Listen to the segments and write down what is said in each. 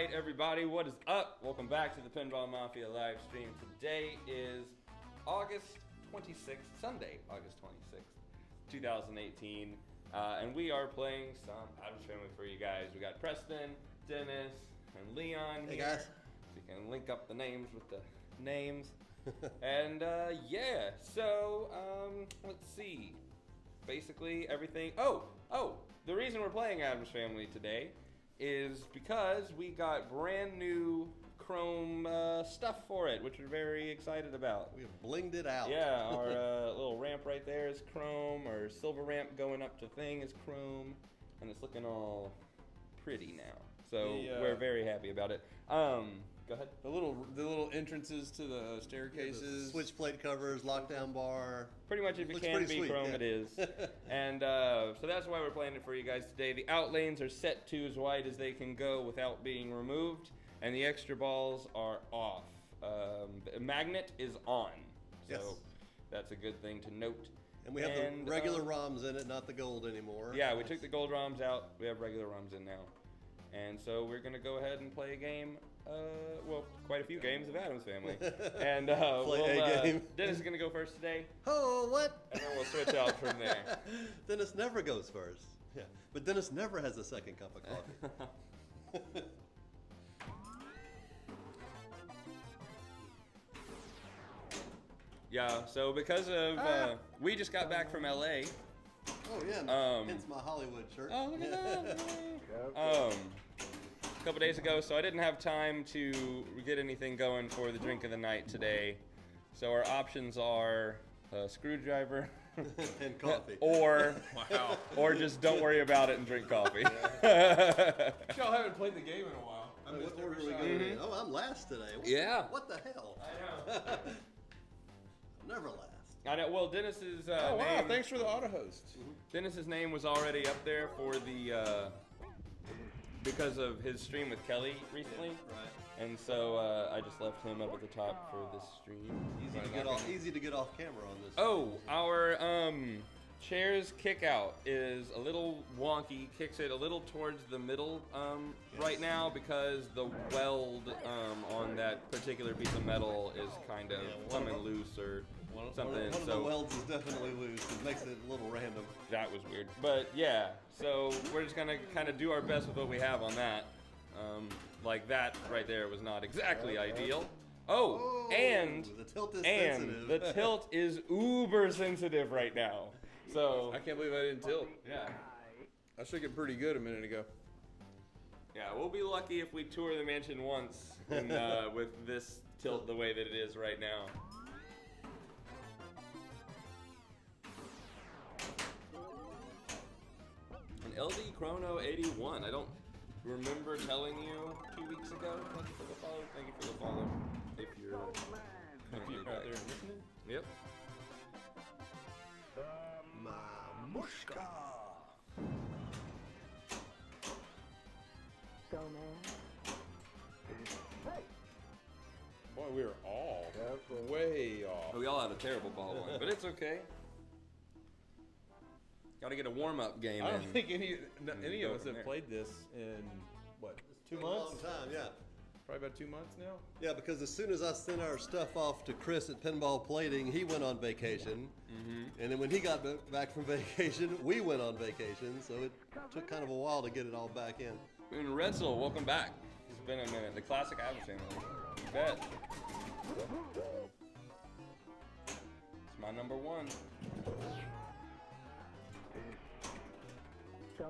Alright everybody, what is up? Welcome back to the Pinball Mafia live stream. Today is August 26th, Sunday, August 26th, 2018. And we are playing some Addams Family for you guys. We got Preston, Dennis, and Leon Hey here. guys. So you can link up the names with the names. And yeah, so let's see. Basically everything. Oh, the reason we're playing Addams Family today is because we got brand new chrome stuff for it, which we're very excited about. We have blinged it out. Yeah, our little ramp right there is chrome. Our silver ramp going up to thing is chrome, and it's looking all pretty now. So we're very happy about it. Go ahead. The little entrances to the staircases. The switch plate covers, lockdown bar. Pretty much if it Looks can pretty be sweet, chrome, yeah. it is. And so that's why we're playing it for you guys today. The out lanes are set to as wide as they can go without being removed, and the extra balls are off. The magnet is on, so Yes. that's a good thing to note. And we have the regular ROMs in it, not the gold anymore. Yeah, we took the gold ROMs out. We have regular ROMs in now. And so we're going to go ahead and play a game, well, quite a few games of Addams Family. And Play a game. Dennis is going to go first today, Oh, what? and then we'll switch out from there. Dennis never goes first. Yeah, but Dennis never has a second cup of coffee. Yeah, so because of, we just got back from LA. Oh yeah, hence my Hollywood shirt. Oh, look at that. A couple days ago, so I didn't have time to get anything going for the drink of the night today. So our options are a screwdriver And coffee. or just don't worry about it and drink coffee. Y'all haven't played the game in a while. I missed What order every we shot. going in? Oh, I'm last today. Yeah. What the hell? I know. Never last. I know. Well, Dennis's Oh wow! name. Thanks for the auto host. Dennis's name was already up there for the because of his stream with Kelly recently, Right. and so I just left him up at the top for this stream. Easy to get off camera on this. Oh, our chair's kick out is a little wonky. Kicks it a little towards the middle right now because the weld on that particular piece of metal is kind of coming loose or something. One of the welds is definitely loose. It makes it a little random. That was weird. But yeah, so we're just gonna kind of do our best with what we have on that. Like that right there was not exactly ideal. Oh, and the tilt is and sensitive. the tilt is uber sensitive right now. So I can't believe I didn't tilt. yeah, I shook it pretty good a minute ago. yeah, we'll be lucky if we tour the mansion once and, with this tilt the way that it is right now. An LD Chrono 81. I don't remember telling you 2 weeks ago. Thank you for the follow. Thank you for the follow. If you're If you're out there listening. Yep. Mamushka. Boy, we were all way off. We all had a terrible ball one, but it's okay. Got to get a warm-up game I don't in. think any go of us from have there. played this in what, 2 A months? long time, yeah. Probably about 2 months now. Yeah, because as soon as I sent our stuff off to Chris at Pinball Plating, he went on vacation. And then when he got back from vacation, we went on vacation. So it took kind of a while to get it all back in. And Retzel, welcome back. It's been a minute. The classic Addams Family. You bet. It's my number one. Yeah,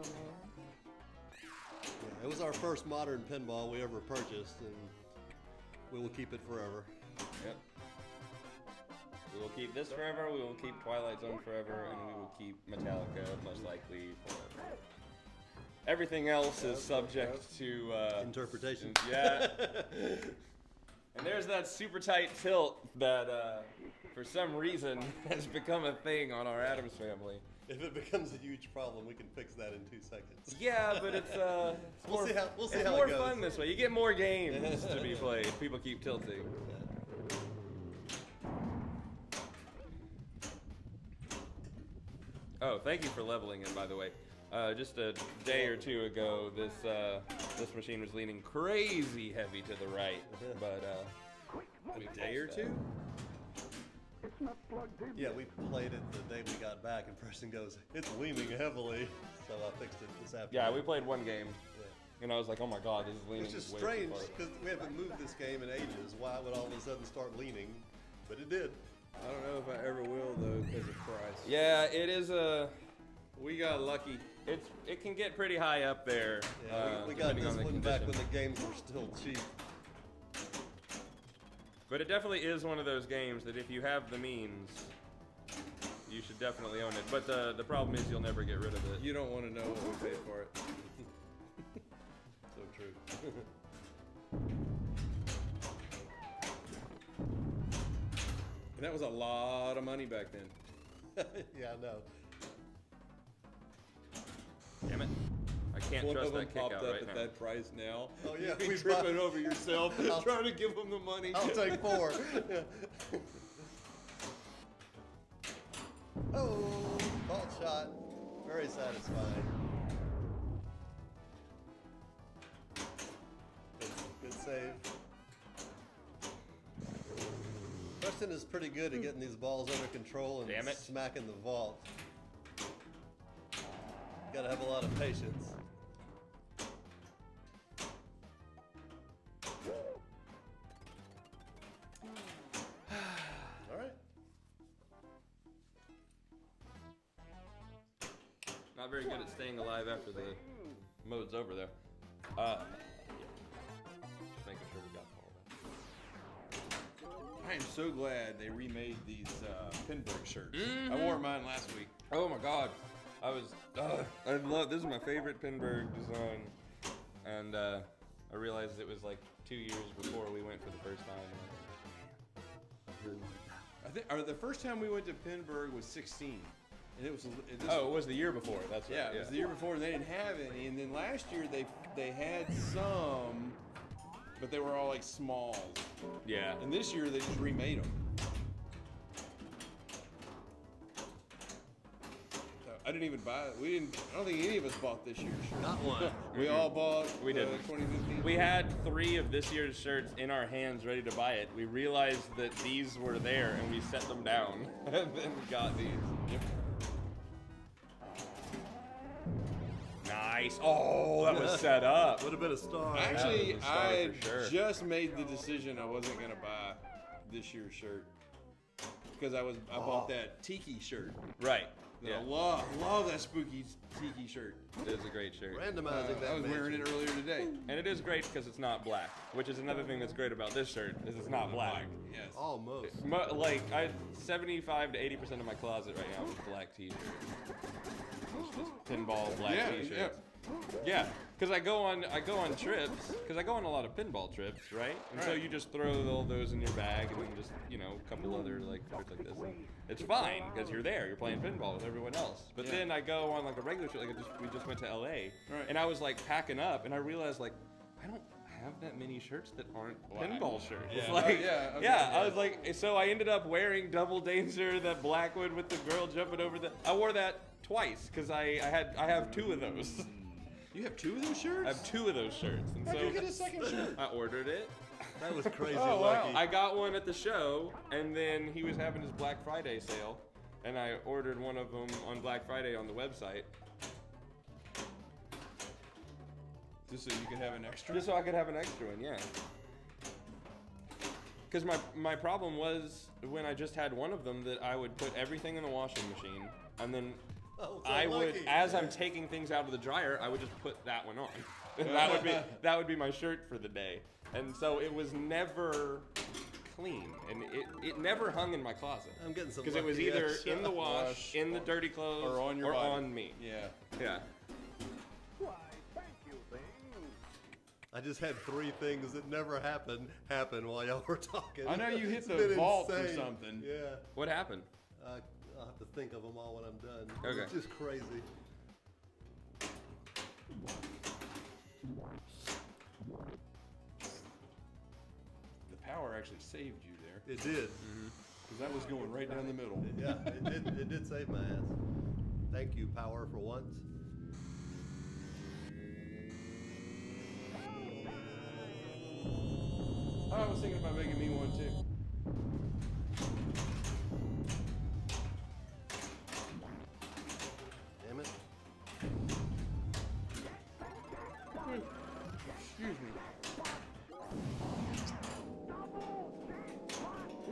it was our first modern pinball we ever purchased, and we will keep it forever. Yep. We will keep this forever, we will keep Twilight Zone forever, and we will keep Metallica most likely forever. Everything else is subject to Interpretation. Yeah. And there's that super tight tilt that for some reason has become a thing on our Addams Family. If it becomes a huge problem, we can fix that in 2 seconds. Yeah, but it's We'll see how it's it more goes. fun this way. You get more games to be played. People keep tilting. Oh, thank you for leveling it, by the way. just a day or two ago, this machine was leaning crazy heavy to the right, but A day or two? Yeah, we played it the day we got back, and Preston goes, "It's leaning heavily," so I fixed it this afternoon. yeah, we played one game, Yeah. and I was like, oh my god, this is leaning. It's just way strange too far. because we haven't moved this game in ages. Why would all of a sudden start leaning? But it did. I don't know if I ever will though, because of price. Yeah, it is We got lucky. it can get pretty high up there. Yeah, we got depending this on the one back when condition. the games were still cheap. But it definitely is one of those games that if you have the means, you should definitely own it. But the problem is you'll never get rid of it. You don't want to know what we paid for it. So true. And that was a lot of money back then. Yeah, I know. Damn it. I can't One trust of them that kick popped out up right at now. that price now. Oh, yeah, You'd be we tripping bought- over yourself trying to give them the money. I'll take 4. Yeah. Oh, fault shot. Very satisfying. Good save. Preston is pretty good at getting these balls under control and Damn it. smacking the vault. Gotta have a lot of patience. All right. Not very good at staying alive after the mode's over there. Just making sure we got all that. I am so glad they remade these Pinball shirts. Mhm. I wore mine last week. Oh my god. This is my favorite Pinberg design. And I realized it was like 2 years before we went for the first time. I think the first time we went to Pinburg was 16, and it was. Oh, it was the year before. That's right. yeah, it was the year before, and they didn't have any. And then last year they had some, but they were all like smalls. Yeah. And this year they just remade them. I didn't even buy it. I don't think any of us bought this year's shirt. Got one. We all bought We the didn't. 2015. We had 3 of this year's shirts in our hands ready to buy it. We realized that these were there and we set them down and then got these. Yep. Nice. Oh, that was set up. Would have been a star. Actually, That was a star I for sure. just made the decision I wasn't gonna buy this year's shirt because I bought that tiki shirt. Right. I Yeah. love that spooky tiki shirt. It is a great shirt. Randomizing that I was wearing mansion. it earlier today. And it is great because it's not black, which is another thing that's great about this shirt is it's not black. Yes. Almost. 75 to 80% of my closet right now is black t-shirts. It's just pinball black Yeah, t-shirts. Yeah, because I go on trips, because I go on a lot of pinball trips, right? And so Right. you just throw all those in your bag and then just, a couple other like shirts like this. And it's fine because you're there, you're playing pinball with everyone else. But Yeah. then I go on like a regular trip, like we just went to LA, Right. and I was like packing up, and I realized like I don't have that many shirts that aren't Black. pinball shirts. Yeah. Like, Yeah, okay, yeah, I yeah. was like, so I ended up wearing Double Danger, that Blackwood with the girl jumping over the. I wore that twice because I have 2 of those. You have 2 of those shirts? I have 2 of those shirts, and How'd so you get a second shirt? I ordered it. That was crazy Oh, wow. lucky. I got one at the show, and then he was having his Black Friday sale, and I ordered one of them on Black Friday on the website, Just so you could have an extra? just so I could have an extra one. Yeah. Because my problem was when I just had one of them that I would put everything in the washing machine, and then Oh, so I would, lucky. as I'm taking things out of the dryer, I would just put that one on. And that would be my shirt for the day. And so it was never clean, and it never hung in my closet. I'm getting some Because it was lucky either extra. in the wash, Wash, in the dirty clothes, or on your body. on me. Yeah. Yeah. I just had 3 things that never happen while y'all were talking. I know you hit It's the been vault or insane. something. Yeah. What happened? I'll have to think of them all when I'm done. Okay. It's just crazy. The power actually saved you there. It did. Because that was going right down the middle. Yeah, it did save my ass. Thank you, Power, for once. was thinking about making me one too. Damn it. Excuse me.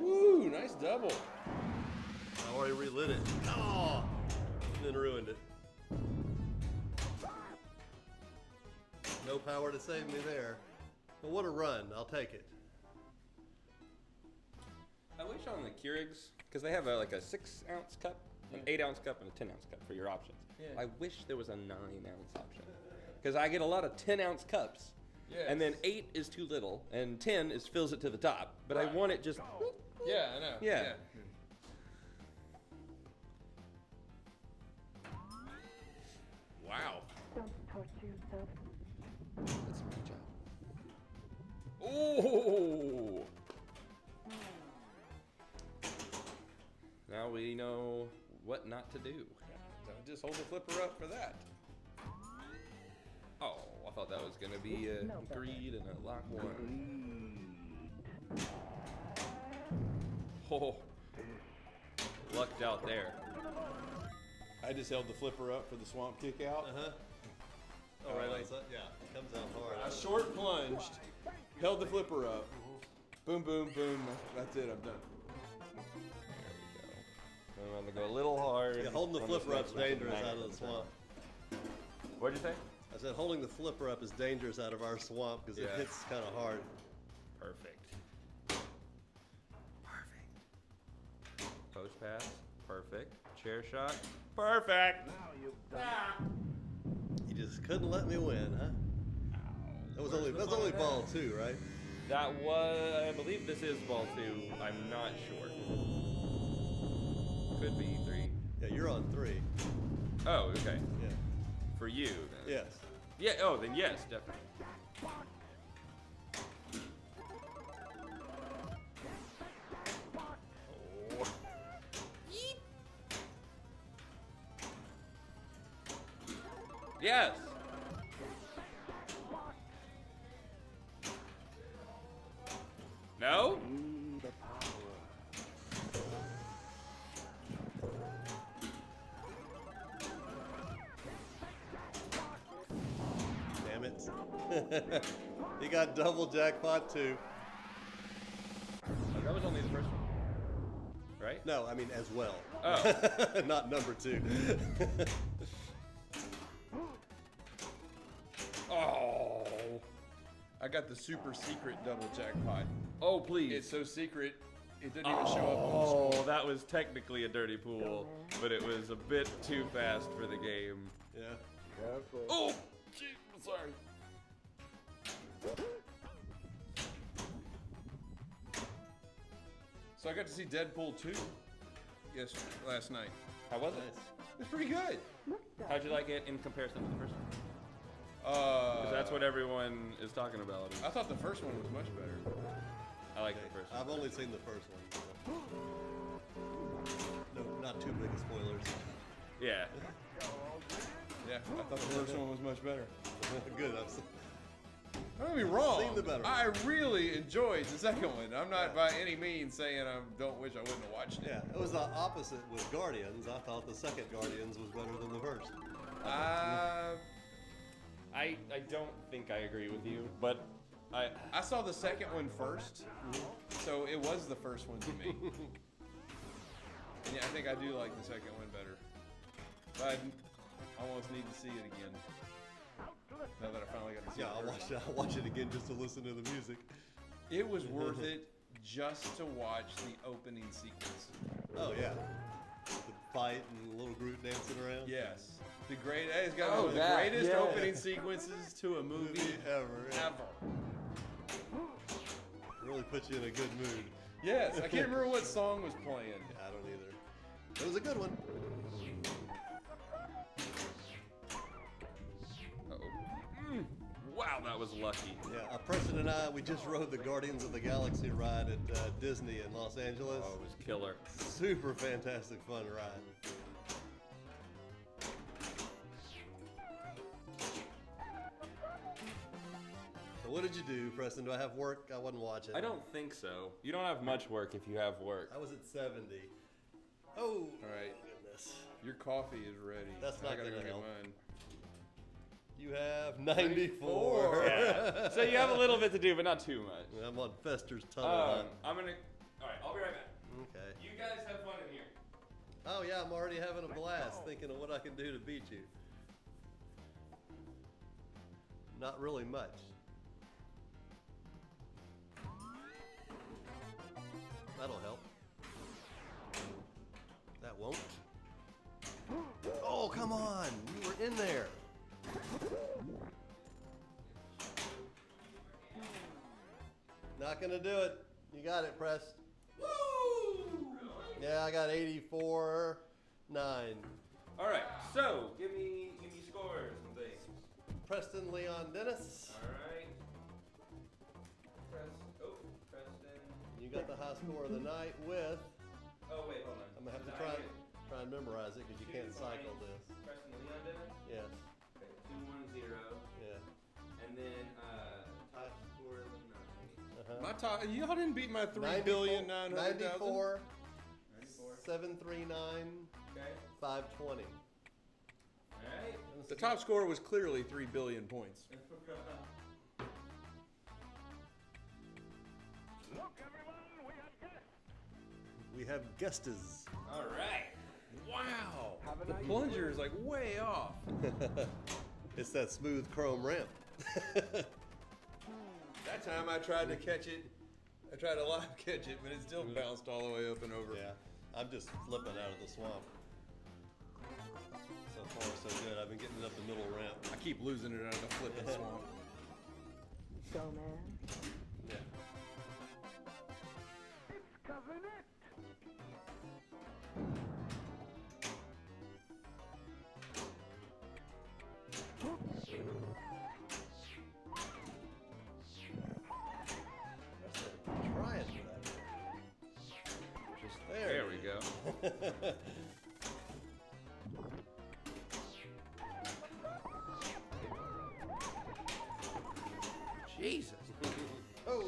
Ooh, nice double. I already relit it. Oh! And then ruined it. No power to save me there. But what a run. I'll take it. I wish on the Keurigs, because they have like a 6-ounce cup, an 8-ounce cup, and a 10-ounce cup for your options. Yeah. I wish there was a 9-ounce option. Because I get a lot of 10-ounce cups. Yes. And then 8 is too little, and 10 is fills it to the top. But I Right. want it just... Yeah, I know. Yeah. Wow. Don't torture yourself. That's my job. Ooh! Now we know what not to do. Don't just hold the flipper up for that. Oh, I thought that was gonna be a greed and a lock one. Oh, lucked out there. I just held the flipper up for the swamp kick out. Uh-huh. Oh, right on side? Yeah, it comes out I hard. short plunged, held the flipper up. Boom, boom, boom. That's it. I'm done. There we go. I'm gonna go a little hard. Yeah, holding the on this flipper up's next one. dangerous out of the swamp. What'd you say? I said holding the flipper up is dangerous out of our swamp because it Yeah. hits kind of hard. Perfect. Perfect. Post pass. Perfect. Chair shot. Perfect. You just couldn't let me win, huh? That was only ball 2, right? That was, I believe this is ball 2. I'm not sure. Could be 3. Yeah, you're on 3. Oh, okay. Yeah. For you, then. Yes. Yeah, oh, then yes, definitely. Oh. Yeet. Yes. No? Damn it. He got double jackpot too. Oh, that was only the first one. Right? No, I mean as well. Oh. Not number 2. Oh. I got the super secret double jackpot. Oh, please. It's so secret, it didn't even show up on the Oh, screen. that was technically a dirty pool, but it was a bit too fast for the game. Yeah. Oh, gee, I'm sorry. So I got to see Deadpool 2 last night. How was it? Nice. It was pretty good. How'd you like it in comparison to the first one? 'Cause that's what everyone is talking about. I thought the first one was much better. I like the first one. I've only seen the first one. No, not too big of spoilers. Yeah. Yeah, I thought the first one was much better. Good. Don't get me wrong. Seen the better one. I really enjoyed the second one. I'm not by any means saying I don't wish I wouldn't have watched it. Yeah, it was the opposite with Guardians. I thought the second Guardians was better than the first. I don't think I agree with you, but I saw the second one first, so it was the first one to me. And yeah, I think I do like the second one better. But I almost need to see it again. Now that I finally got to see Yeah, it. I'll watch it again just to listen to the music. It was worth it just to watch the opening sequence. Oh yeah, the fight and the little Groot dancing around. Yes. It's got Oh, one of the that, greatest yeah. opening sequences to a movie ever. Yeah. ever. Really puts you in a good mood. Yes, I can't remember what song was playing. I don't either. It was a good one. uh-oh. Wow, that was lucky. Yeah, Preston and I, we just rode the Guardians of the Galaxy ride at Disney in Los Angeles. Oh, it was killer. Super fantastic fun ride. So What did you do, Preston? Do I have work? I wasn't watching. I don't think so. You don't have much work if you have work. I was at 70. Oh. All right. Goodness. Your coffee is ready. That's not I gotta gonna go get help. mine. You have 94. Yeah. So you have a little bit to do, but not too much. I'm on Fester's tunnel hunt. I'm gonna. All right, I'll be right back. Okay. You guys have fun in here. Oh yeah, I'm already having a blast thinking of what I can do to beat you. Not really much. That'll help. That won't. Oh, come on. You were in there. Not gonna do it. You got it, Press. Woo! Yeah, I got 84, 9. All right, so give me scores and things. Preston Leon Dennis. All right. Preston. You got the high score of the night with. Oh wait, hold on. I'm gonna have to Did I try get and memorize it because you can't 2 cycle points? this. Preston Leon did it. Yes. Okay, 210. Yeah. And then top score of the night. Uh-huh. My top, y'all didn't beat my 3,900,000. 94, 94. 739, Okay. 520. All right. The top score was clearly 3 billion points. We have guesses. All right. Wow. The plunger is like way off. It's that smooth chrome ramp. That time I tried to catch it. I tried to live catch it, but it still bounced all the way up and over. Yeah, I'm just flipping out of the swamp. So far, so good. I've been getting it up the middle ramp. I keep losing it out of the flipping swamp. So, man. Yeah. Trying for that. Just There we go. Jesus. Oh.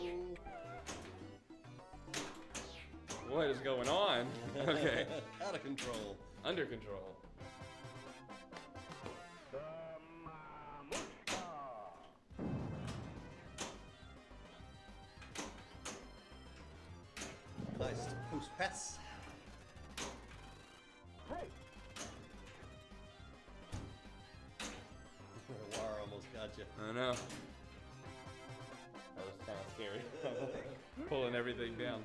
What is going on? Okay. Out of control. Under control. Nice post pass. The wire almost got you. I know. That was kind of scary. Pulling everything down.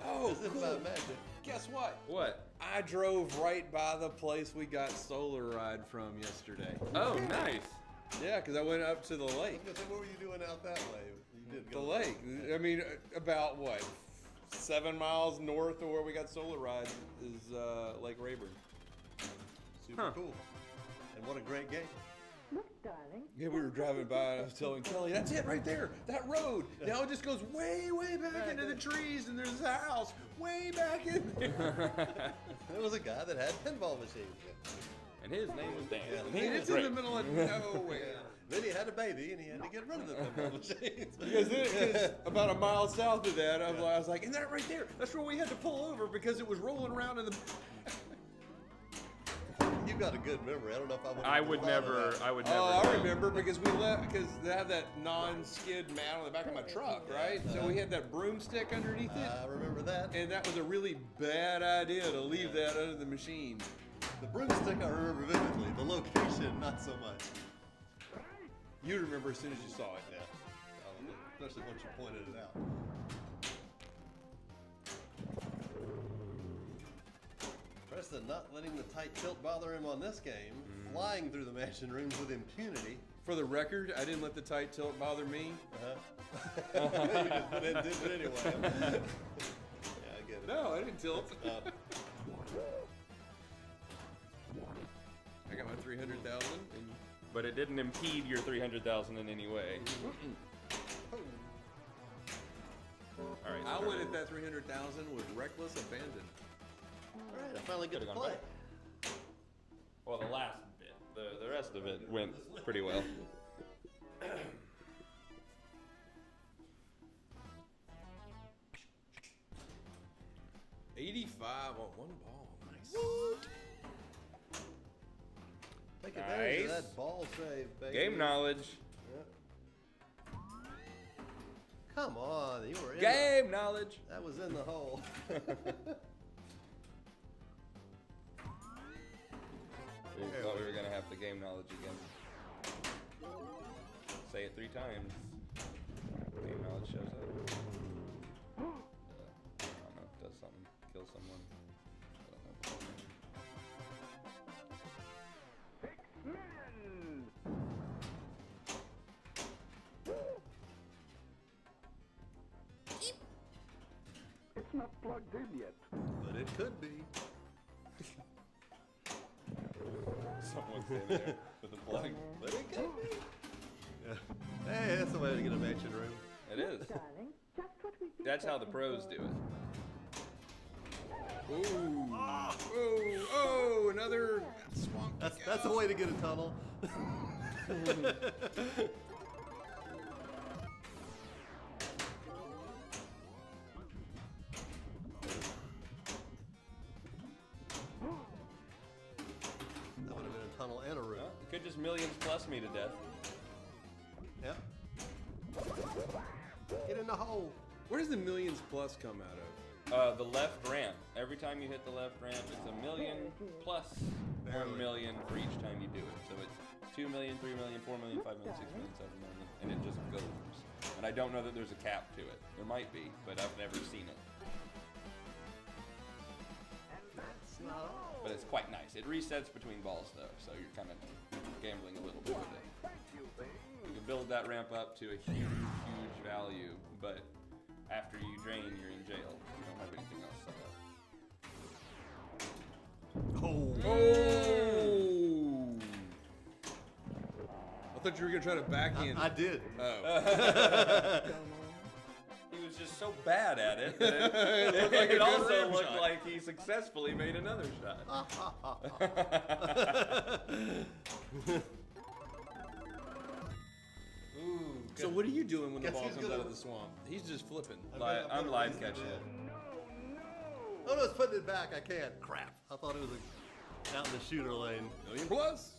Oh, This is cool. about magic. Guess what? What? I drove right by the place we got Solar Ride from yesterday. Oh, nice. Yeah, because I went up to the I was lake. gonna say, what were you doing out that way? You did The go lake. I mean, about what? 7 miles north of where we got Solar Ride is Lake Rayburn. Super Huh. cool. And what a great game. Look, darling. Yeah, we were driving by and I was telling Kelly, that's it right there, that road. Now it just goes way, way back into the trees and there's a house way back in there. There was a guy that had pinball machines. And his name was Dan. Yeah. And I he mean, was it's in great. the middle of nowhere. Then he had a baby and he had to get rid of the pinball machines. Because about a mile south of that, I was like, and that right there, that's where we had to pull over because it was rolling around in the... You've got a good memory. I don't know if I would never. Oh, I know. remember because we left because they have that non-skid mat on the back of my truck, right? So we had that broomstick underneath it, I remember that. and that was a really bad idea to leave that under the machine. The broomstick I remember vividly. The location, not so much. You remember as soon as you saw it. Yeah. Especially once you pointed it out. Preston not letting the tight tilt bother him on this game. Flying through the mansion rooms with impunity. For the record, I didn't let the tight tilt bother me. You just did it anyway. Yeah, I get it. No, I didn't tilt. Uh, I got my 300,000. But it didn't impede your 300,000 in any way. All right. I went at that 300,000 with reckless abandon. Alright, I finally get to Could've gone play. rest of it went pretty well. 85 on one ball. Nice. Take advantage of Nice. that ball save, baby. Game knowledge. Yep. Come on, you were in Game knowledge. that was in the hole. We thought we were gonna have the game knowledge again. Say it 3 times. Game knowledge shows up. I don't know. Does something. Kill someone. I don't know. It's not plugged in yet. But it could be. Someone's in there with a plug. But it could be. Yeah. Hey, that's the way to get a mansion room. It is. Darling, just what we've been That's how the searching pros for. do it. Ooh. Oh, another swamp. That's the way to get a tunnel. That would have been a tunnel and a room. Well, it could just millions plus me to death. Yep. Get in the hole. Where does the millions plus come out of? The left ramp. Every time you hit the left ramp, it's a million plus 1 million for each time you do it. So it's 2 million, 3 million, 4 million, 5 million, 6 million, 7 million, and it just goes. And I don't know that there's a cap to it. There might be, but I've never seen it. But it's quite nice. It resets between balls though, so you're kind of gambling a little bit with it. You can build that ramp up to a huge, huge value, but after you drain, you're in jail. You don't have anything else set up. Oh. Oh! I thought you were gonna try to backhand. I did. Oh. He was just so bad at it that It it, looked like a good also rim looked shot. like he successfully made another shot. Ooh, So what are you doing when the Guess ball who's comes gonna- out of the swamp? He's just flipping. I'm live catching. Oh no, it's putting it back. I can't. Crap. I thought it was out in the shooter lane. Million plus.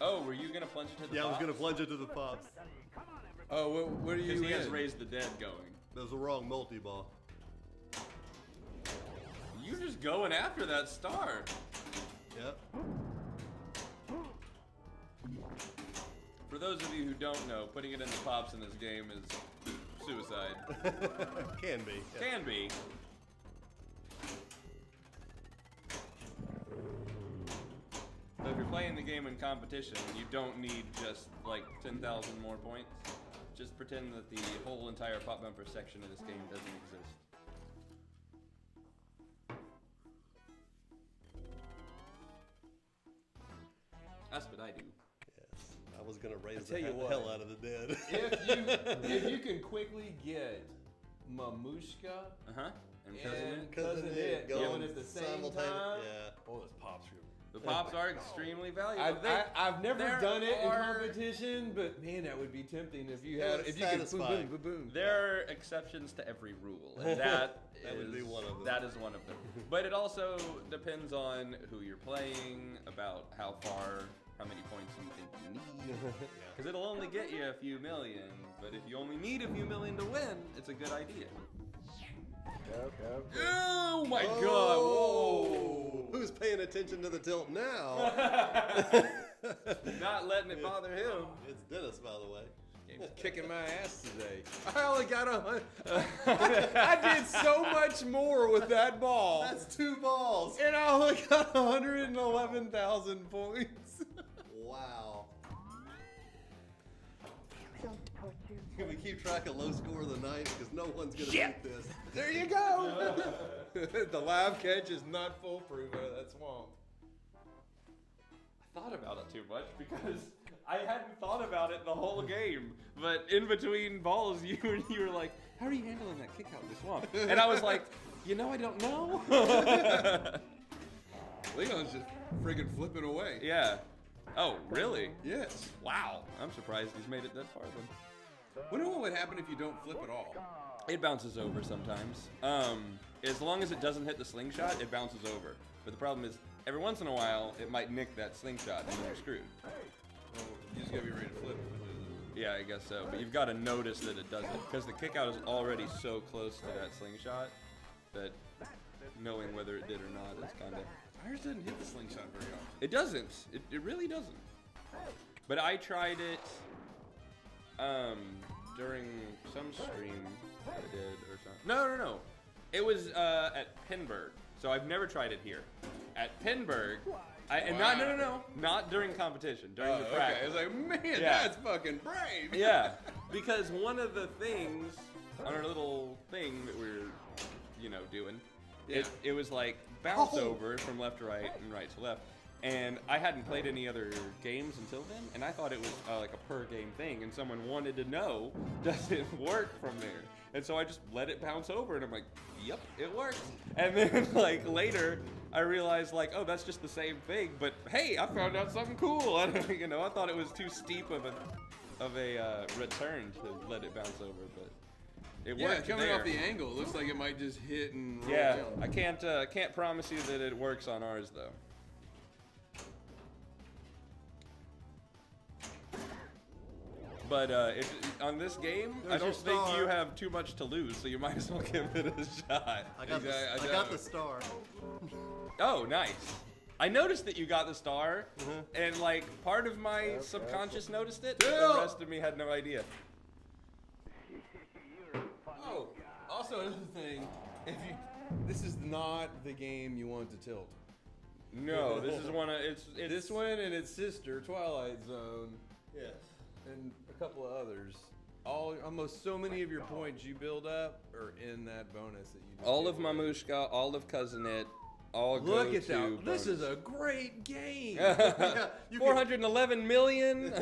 Oh, were you gonna plunge it to the Yeah, I was pops? gonna plunge it to the pops. Oh, what are you Because he has in? raised the dead going. That was the wrong multi-ball. You just going after that star. Yep. For those of you who don't know, putting it in the pops in this game is suicide. Can be. Yeah. Can be. So if you're playing the game in competition, you don't need just like 10,000 more points. Just pretend that the whole entire pop bumper section of this game doesn't exist. That's what I do. Yes. I was gonna raise tell the you what. hell out of the dead. If you can quickly get Mamushka Uh-huh. And and cousin Cousin It going at the same simultaneous- time. Yeah. Oh, those pops are. the pops are extremely valuable. I've never there done it in are- competition, but man, that would be tempting if you It had was if you could boom satisfying. boom boom boom. There are exceptions to every rule, and that That would be one of them. That is one of them. But it also depends on who you're playing, about how many points you think you need. Because it'll only get you a few million, but if you only need a few million to win, it's a good idea. Oh my Oh, god! Whoa! Who's paying attention to the tilt now? Not letting it bother him. It's Dennis, by the way. Game's kicking my ass today. I only got I did so much more with that ball, That's 2 balls. and I only got 111,000 points. Wow. Don't touch you. Can we keep track of low score of the night? Because no one's gonna beat this. There you go. The live catch is not foolproof out of that swamp. I thought about it too much because I hadn't thought about it the whole game. But in between balls, you were like, "How are you handling that kick out of the swamp?" And I was like, You know, I don't know. Leon's just friggin' flipping away. Yeah. Oh, really? Yes. Wow. I'm surprised he's made it that far then. Wonder what would happen if you don't flip at all. It bounces over sometimes. As long as it doesn't hit the slingshot, it bounces over. But the problem is, every once in a while, it might nick that slingshot and you're screwed. Well, you just gotta be ready to flip. Yeah, I guess so. But you've got to notice that it doesn't. Because the kick out is already so close to that slingshot that knowing whether it did or not is kind of... Ours doesn't hit the slingshot very often. It doesn't. It really doesn't. But I tried it during some stream that I did or something. No. It was at Pinburg. So I've never tried it here. At Pinburg, not during competition, during the practice. Okay. I was like, man, Yeah. that's fucking brave. Yeah, because one of the things on our little thing that we were, doing, it was like bounce over from left to right and right to left. And I hadn't played any other games until then, and I thought it was like a per game thing, and someone wanted to know, does it work from there? And so I just let it bounce over, and I'm like, yep, it works. And then like later, I realized like, oh, that's just the same thing, but hey, I found out something cool. I thought it was too steep of a return to let it bounce over, but it worked. Coming there. off the angle, it looks like it might just hit and roll Yeah, down. I can't promise you that it works on ours though. But on this game, There's I don't your think star. you have too much to lose, so you might as well give it a shot. I got the star. Oh, nice. I noticed that you got the star, and like part of my subconscious noticed it, but the rest of me had no idea. Oh, also another thing, this is not the game you want to tilt. No, this is one of it's This one and its sister, Twilight Zone, Yes. and a couple of others. Almost so many of your points you build up are in that bonus that you just all gave of away. Mamushka, all of Cousin-It, all Look go at to that. This is bonus. a great game. You 411 million.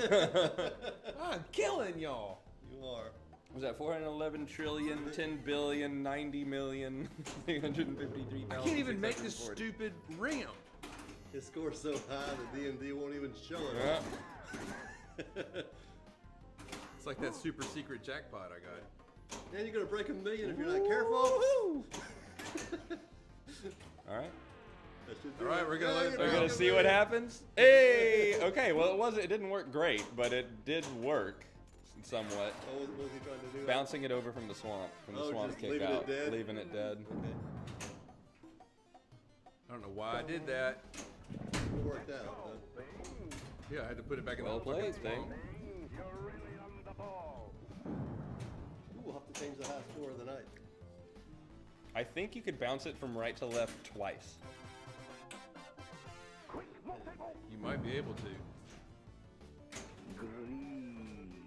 I'm killing y'all. You are. Was that 411 trillion, 10 billion, 90 million, 353,000? I can't even make this stupid ramp. His score's so high that D&D won't even show it. Yeah. It's like that super secret jackpot I got. Man, you're gonna break $1 million if you're not careful. All right. That should be All right, we're gonna let it We're We're gonna gonna see what happens. Hey, okay. Well, it didn't work great, but it did work somewhat. Oh, what was he trying to do? Bouncing it over from the swamp Oh, just kick leaving it out, dead? leaving it dead. Okay. I don't know why I did that. It worked out. Huh? Yeah, I had to put it back in Well the fucking played, swamp. thing. Ooh, we'll have to change the high score of the night. I think you could bounce it from right to left twice. You might be able to.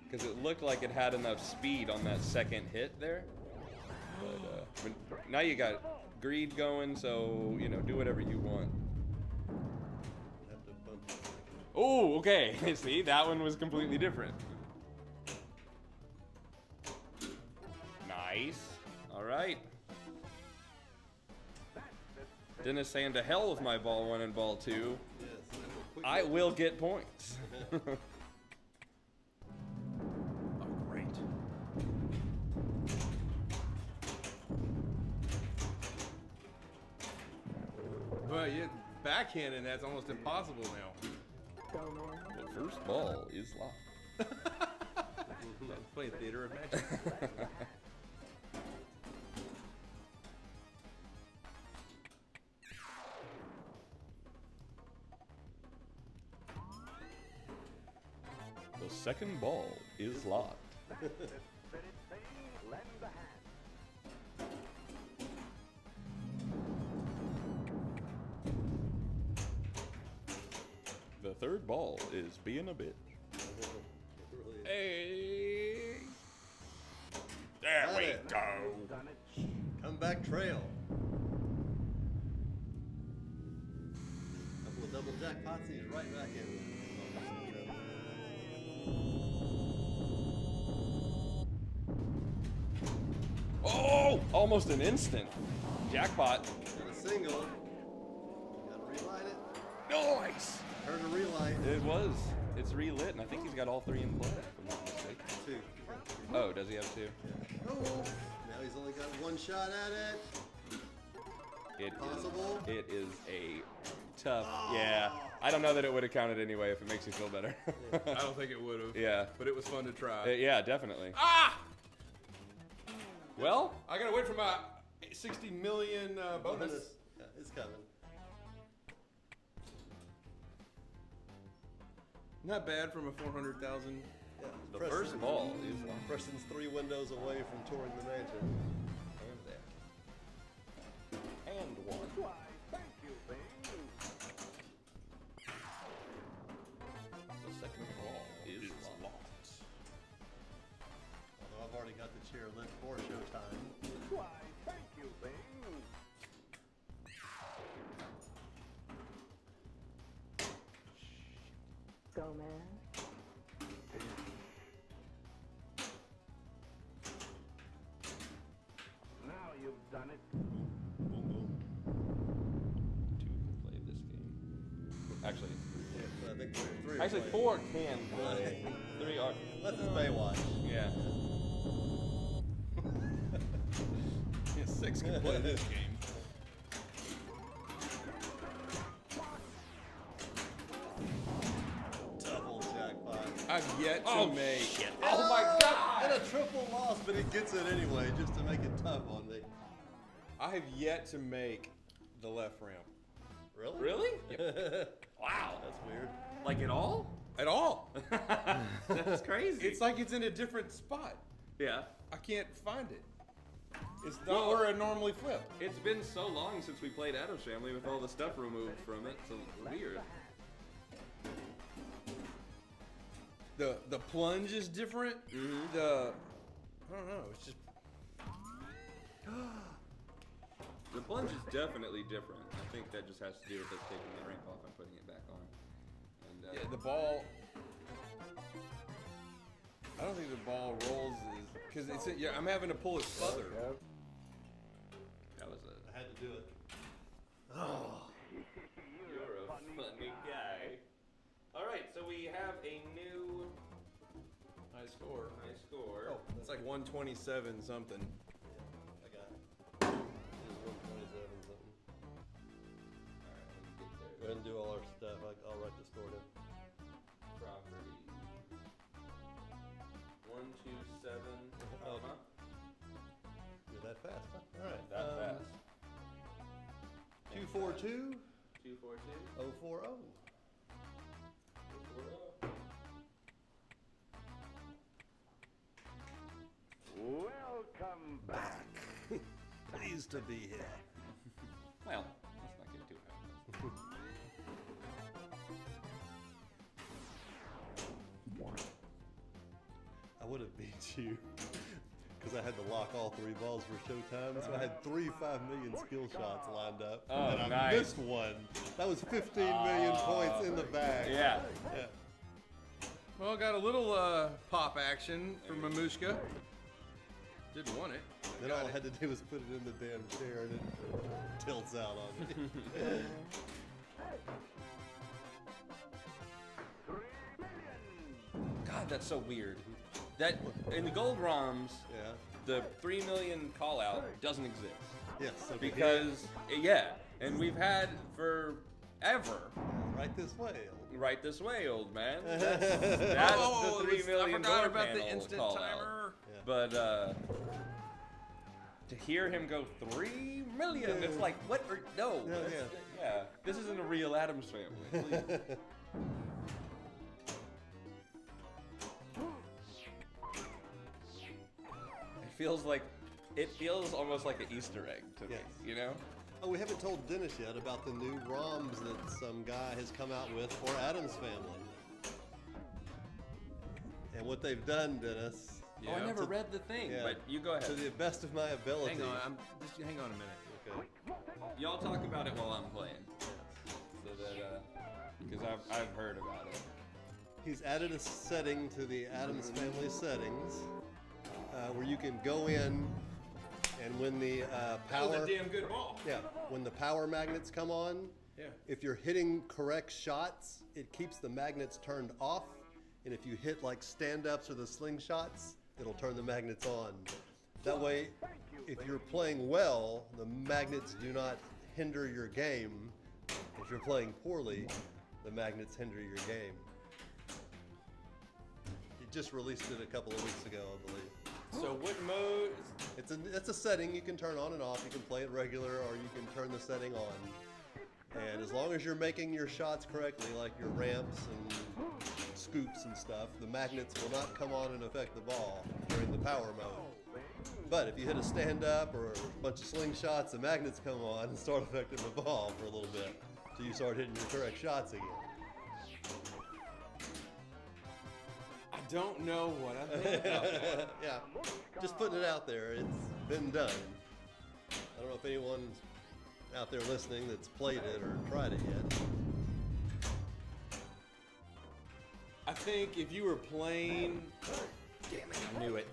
Because it looked like it had enough speed on that second hit there. But now you got greed going, so, do whatever you want. Have to bump it. Oh, okay. See, that one was completely different. Nice. All right. Dennis saying to hell with my ball 1 and ball 2. Yes. I will get points. Oh, great. But yeah, backhanding that's almost impossible now. The first ball is locked. Playing theater of magic. The second ball is locked. The third ball is being a bitch. Really. Hey! There Got we it. go. Comeback trail. Couple of double jackpots and he's right back in. Oh! almost an instant jackpot. Got a single. Gotta relight it. Nice. Heard a relight. It was. It's relit, and I think he's got all 3 in play, if I'm not mistaken. 2. Oh, does he have 2? Oh. Now he's only got 1 shot at it. Possible. It is a tough. Yeah. I don't know that it would have counted anyway if it makes you feel better. I don't think it would have. Yeah. But it was fun to try. Yeah, definitely. Ah! Well, I gotta wait for my 60 million bonus. Yeah, it's coming. Not bad from a 400,000. Yeah. the first ball is Preston's 3 windows away from touring the mansion. and 1. Why, thank you, Bing. The second ball is locked. Although I've already got the chair lit for showtime. Why, thank you, Bing. Go, man. Now you've done it. 2 can play this game. Actually, But I think 3 are actually playing. 4 can play. 3 are. Unless it's Baywatch. Yeah. Yeah, 6 can play this game. Double jackpot. I've yet to make. Oh my god! And a triple loss, but he gets it anyway, just to make it tough on me. I have yet to make the left ramp. Really? Really? Wow. That's weird. Like at all? At all. That's crazy. It's like it's in a different spot. Yeah. I can't find it. It's not where I normally flip. It's been so long since we played Addams Family with all the stuff removed from it. So weird. The plunge is different. Mhm. I don't know. It's just The plunge is definitely different. I think that just has to do with us taking the ramp off and putting it back on. And yeah, the ball. I don't think the ball rolls because it's. Yeah, I'm having to pull it further. that was a. I had to do it. You're a funny guy. All right, so we have a new High score. high score. Oh, it's like 127 something. I got it. It was 127 something. All right, let me get Go there. ahead and do all our stuff. I'll write the score down. Property. 127. Oh. You're that fast, huh? All right. That fast. 242 242. 040. Welcome back. Pleased to be here. Well, let's not get too ahead. I would have beat you because I had to lock all 3 balls for showtime. So I had 3 5 million skill shots lined up. Oh, and I nice. missed one. That was 15 million points in the bag. Yeah. Yeah. Well, got a little pop action from Mamushka. Didn't want it. Then all I had to do was put it in the damn chair and it tilts out on me. God, that's so weird. That in the gold ROMs, Yeah. the 3 million call out doesn't exist. Yes. So Because, yeah, and we've had forever. right this way. Right this way, old man. That's Oh, the 3 million I forgot door about the panel instant call timer. Yeah. But to hear him go 3 million, it's like, what? No. Yeah, that's- yeah. This isn't a real Addams Family. Please. It feels almost like an Easter egg to me, Yes. you know? Oh, we haven't told Dennis yet about the new ROMs that some guy has come out with for Addams Family. And what they've done, Dennis, Oh, I Yeah. never read the thing, Yeah. but you go to ahead. the best of my ability. Hang on, just hang on a minute. Okay. Y'all talk about it while I'm playing. So that, because I've heard about it. He's added a setting to the Addams Family settings where you can go in And when the That was power, a damn good ball. yeah, when the power magnets come on, Yeah. if you're hitting correct shots, it keeps the magnets turned off. And if you hit like stand-ups or the slingshots, it'll turn the magnets on. That way, if you're playing well, the magnets do not hinder your game. If you're playing poorly, the magnets hinder your game. He just released it a couple of weeks ago, I believe. So what mode? It's a setting you can turn on and off. You can play it regular, or you can turn the setting on. And as long as you're making your shots correctly, like your ramps and scoops and stuff, the magnets will not come on and affect the ball during the power mode. But if you hit a stand-up or a bunch of slingshots, the magnets come on and start affecting the ball for a little bit, till you start hitting your correct shots again. I don't know what I think about that. Yeah, just putting it out there. It's been done. I don't know if anyone's out there listening that's played it or tried it yet. I think if you were playing, Damn it! I knew it.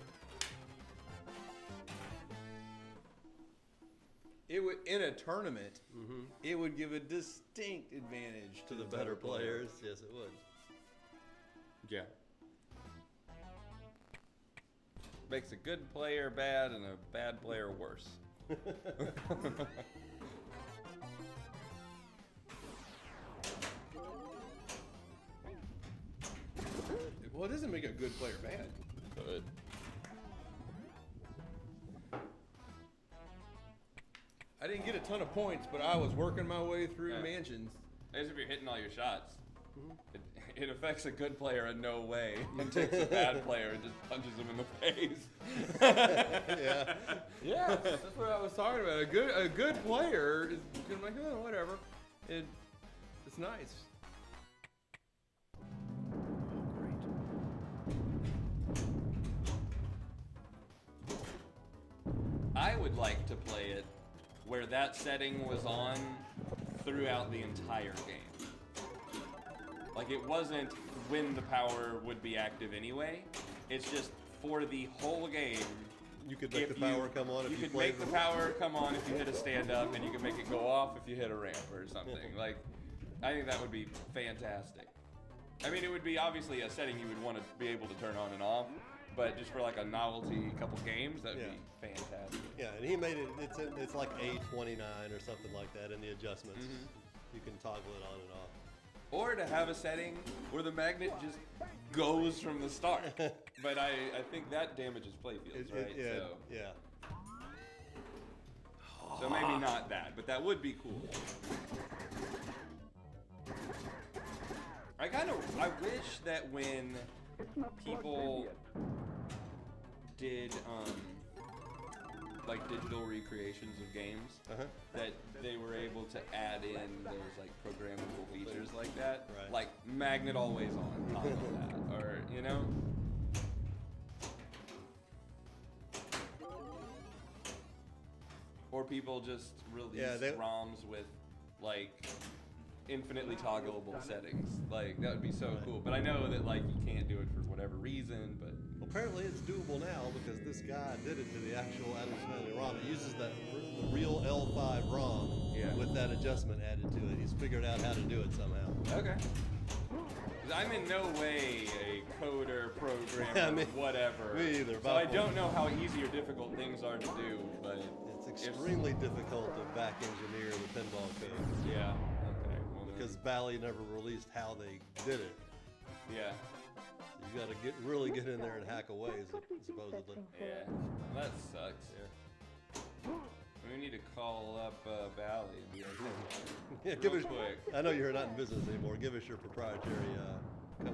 it would in a tournament, it would give a distinct advantage To the better players, yes, it would. Yeah. Makes a good player bad and a bad player worse. Well, it doesn't make a good player bad. Good. I didn't get a ton of points, but I was working my way through Yeah. mansions. As if you're hitting all your shots. It affects a good player in no way. It takes a bad player and just punches him in the face. Yeah. Yeah, that's what I was talking about. A good player is gonna be like, oh, whatever. It's nice. I would like to play it where that setting was on throughout the entire game. Like it wasn't when the power would be active anyway. It's just for the whole game. You could make If the power come on if you you could played make the with- power come on if you hit a stand up, and you could make it go off if you hit a ramp or something. Like, I think that would be fantastic. I mean, it would be obviously a setting you would want to be able to turn on and off, but just for like a novelty couple games, that would Yeah. be fantastic. Yeah, and he made it. It's like A29 or something like that in the adjustments. You can toggle it on and off. Or to have a setting where the magnet just goes from the start. But I think that damages playfields, right? Yeah, So, yeah. so maybe not that, but that would be cool. I wish that when people did like digital recreations of games, that they were able to add in those like programmable features like that, Right. like magnet always on top of that, or you know. Or people just release ROMs with like infinitely toggleable settings. Like that would be so cool. But I know that like you can't do it for whatever reason. But Well, apparently it's doable now because this guy did it to the actual Addams Family ROM. It uses the real L5 ROM with that adjustment added to it. He's figured out how to do it somehow. okay. 'Cause I'm in no way a coder, programmer, Yeah, me whatever. either, So by I far. don't know how easy or difficult things are to do. But It's extremely difficult to back engineer the pinball code yeah. Okay. Well, then- because Bally never released how they did it. yeah. You got to really get in there and hack away, supposedly. Yeah. Well, that sucks. Yeah. We need to call up Bally and be like, Yeah, real give us. quick. I know you're not in business anymore. Give us your proprietary code.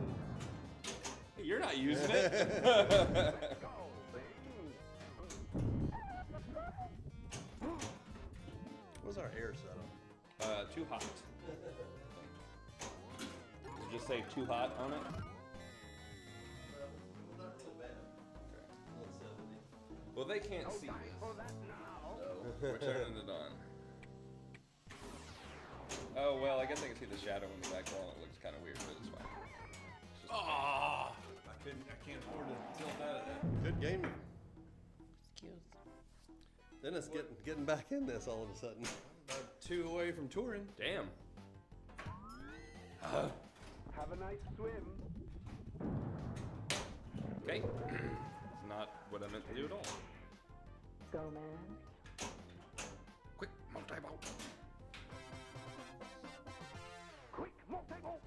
Hey, you're not using it. What's our air setup? Too hot. Does it just say too hot on it? Not so bad. Okay. Well, they can't see this. So we're turning it on. Oh, well, I guess I can see the shadow in the back wall. It looks kind of weird, but it's fine. It's just I can't afford to tilt out of that. Good game. Then it's getting back in this all of a sudden. About 2 away from touring. Damn. Have a nice swim. Okay. It's not what I meant to do at all. Go, man. Quick, multi-ball. Quick, multi-ball.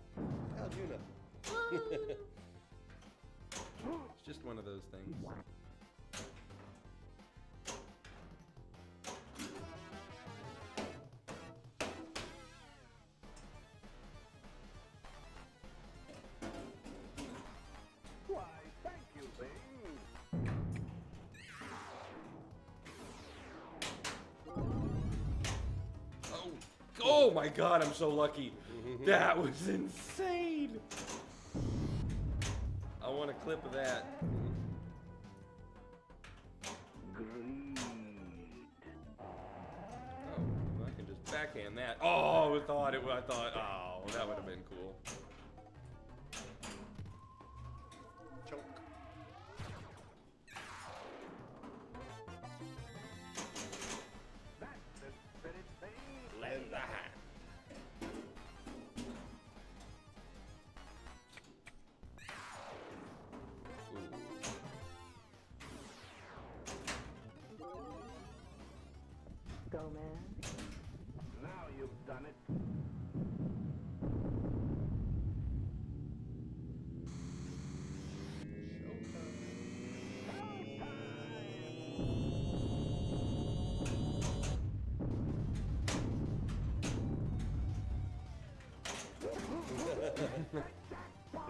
How'd you know? It's just one of those things. Why, thank you, Bing. Oh, oh my God! I'm so lucky. That was insane. I want a clip of that. Greed. Oh, I can just backhand that. Oh, I thought. Oh, that would have been cool. Choke. That's the spirit, Bing. Lend the hand. Go, man. Now you've done it.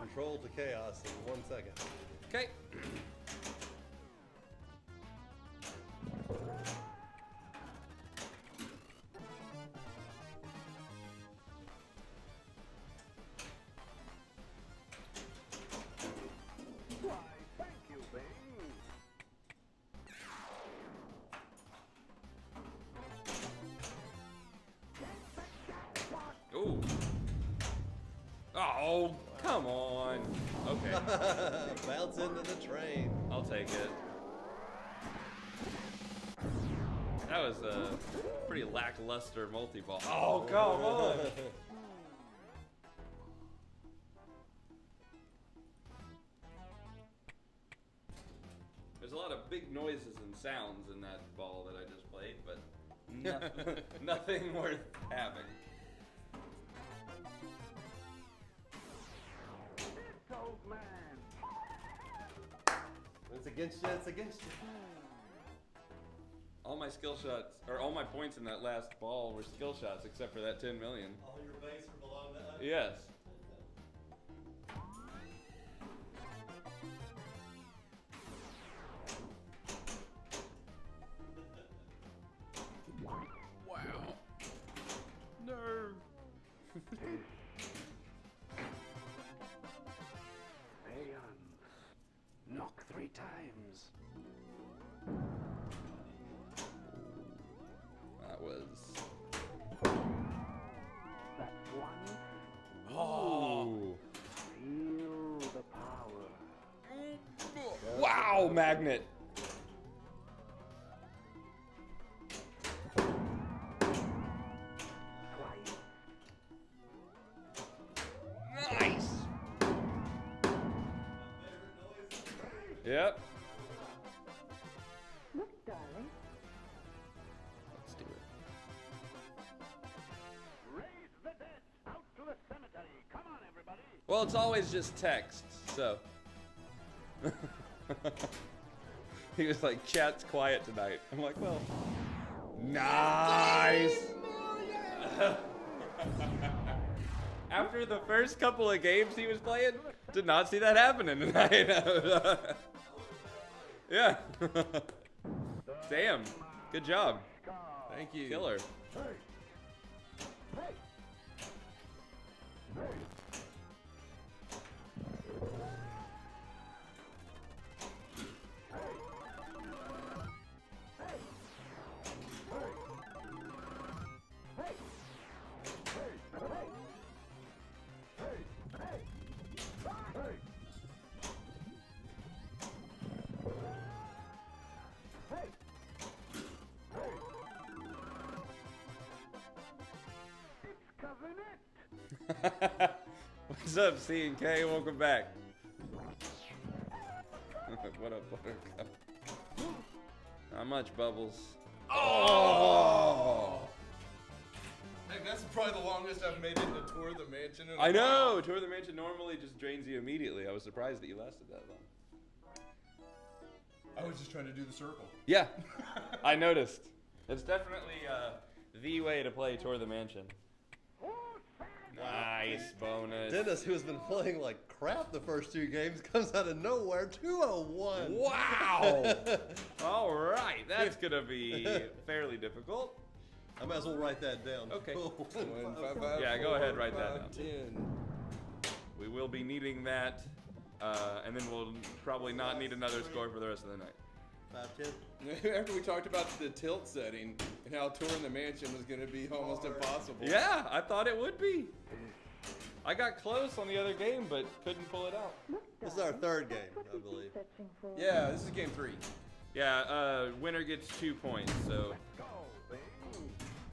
Control to chaos in 1 second. Okay. Why, thank you, Bing. Ooh. Oh, come on. Okay, Bounce into the train. I'll take it. That was a pretty lackluster multi-ball. Oh, come on. There's a lot of big noises and sounds in that ball that I just played, but nothing worth having. It's old man. It's against you. It's against you. All my skill shots, or all my points in that last ball were skill shots, except for that 10 million. All your base belong to us. Yes. Wow. No. Aeons. Knock 3 times. That was. That's 1. Oh. Feel the power. Wow, magnet. Twice. Nice. Yep. Look, darling. Let's do it. Raise the dead. Out to the cemetery. Come on, everybody. Well, it's always just text, so. He was like, chat's quiet tonight. I'm like, well. Nice! After the first couple of games he was playing, did not see that happening tonight. Yeah. Damn. Good job. Thank you. Killer. Hey. Hey. Hey. What's up, C and K? Welcome back. What up, Buttercup? Not much, Bubbles. Oh! Hey, that's probably the longest I've made it in a Tour of the Mansion. In a I know! while. Tour of the Mansion normally just drains you immediately. I was surprised that you lasted that long. I was just trying to do the circle. Yeah, I noticed. It's definitely the way to play Tour of the Mansion. Nice bonus. Dennis, who has been playing like crap the first 2 games, comes out of nowhere. 201. Wow! All right, that's gonna be fairly difficult. I might as well write that down. Okay. 1, 5, 5, Yeah, go 4, ahead, write that 5, down. 10. We will be needing that, and then we'll probably not need another score for the rest of the night. 510. After we talked about the tilt setting and how touring the mansion was going to be almost impossible. Yeah, I thought it would be. I got close on the other game, but couldn't pull it out. This is our 3rd game, I believe. Yeah, this is game 3. Yeah, winner gets 2 points, so Go, Bing.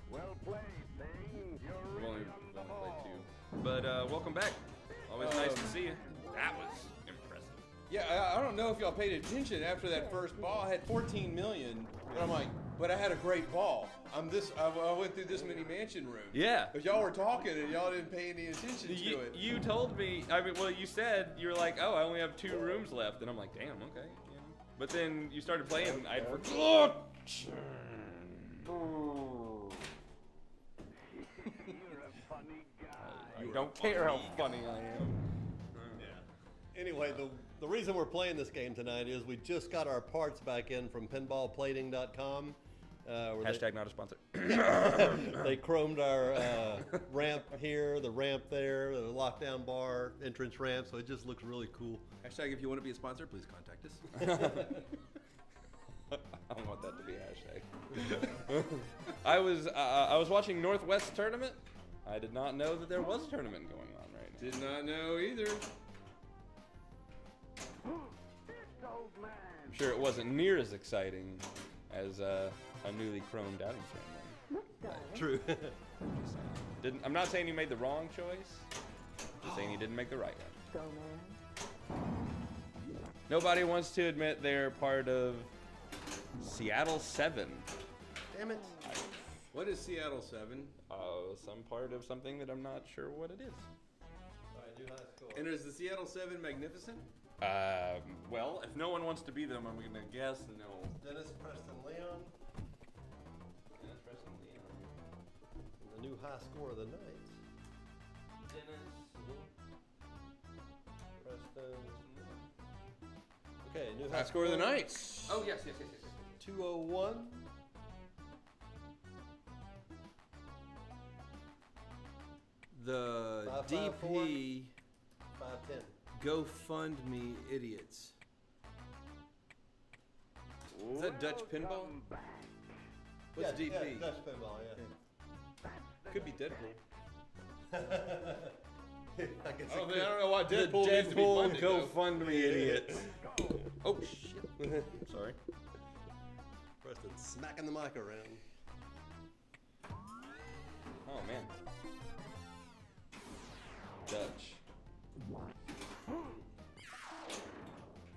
Well played, Bing. You're we've only in the played ball. 2. But welcome back. Always nice to see you. That was impressive. Yeah, I don't know if y'all paid attention after that first ball. I had 14 million, and I'm like, but I had a great ball. I went through this many mansion rooms. Yeah. But y'all were talking and y'all didn't pay any attention to it. You told me, I mean, well, you said, you were like, oh, I only have 2 rooms left. And I'm like, damn, okay. Yeah. But then you started playing, and I forgot. You're a funny guy. I don't care how funny I am. Anyway, the reason we're playing this game tonight is we just got our parts back in from pinballplating.com. Hashtag not a sponsor. They chromed our ramp here, the ramp there, the lockdown bar, entrance ramp, so it just looks really cool. Hashtag if you want to be a sponsor, please contact us. I want that to be a hashtag. I was watching Northwest tournament. I did not know that there was a tournament going on right now. Did not know either. This old man. I'm sure it wasn't near as exciting as a newly chromed Addams family. True. I'm not saying you made the wrong choice. Just saying you didn't make the right one. Go, man. Nobody wants to admit they're part of Seattle 7. Damn it. What is Seattle 7? Some part of something that I'm not sure what it is. And is the Seattle 7 magnificent? Well, if no one wants to be them, I'm gonna guess no. Dennis Preston Leon, Dennis Preston Leon. the new high score of the night. Dennis. Preston. Okay, new High score of the night. Oh yes. 201. The 554. DP 510. GoFundMe idiots. Is that Dutch pinball? What's Yeah, DP? Yeah, Dutch pinball, yeah. Could be Deadpool. I guess I it don't know why The Deadpool needs to be Deadpool funded, though. GoFundMe idiots. Oh shit. Sorry. Preston smacking the mic around. Oh man. Dutch.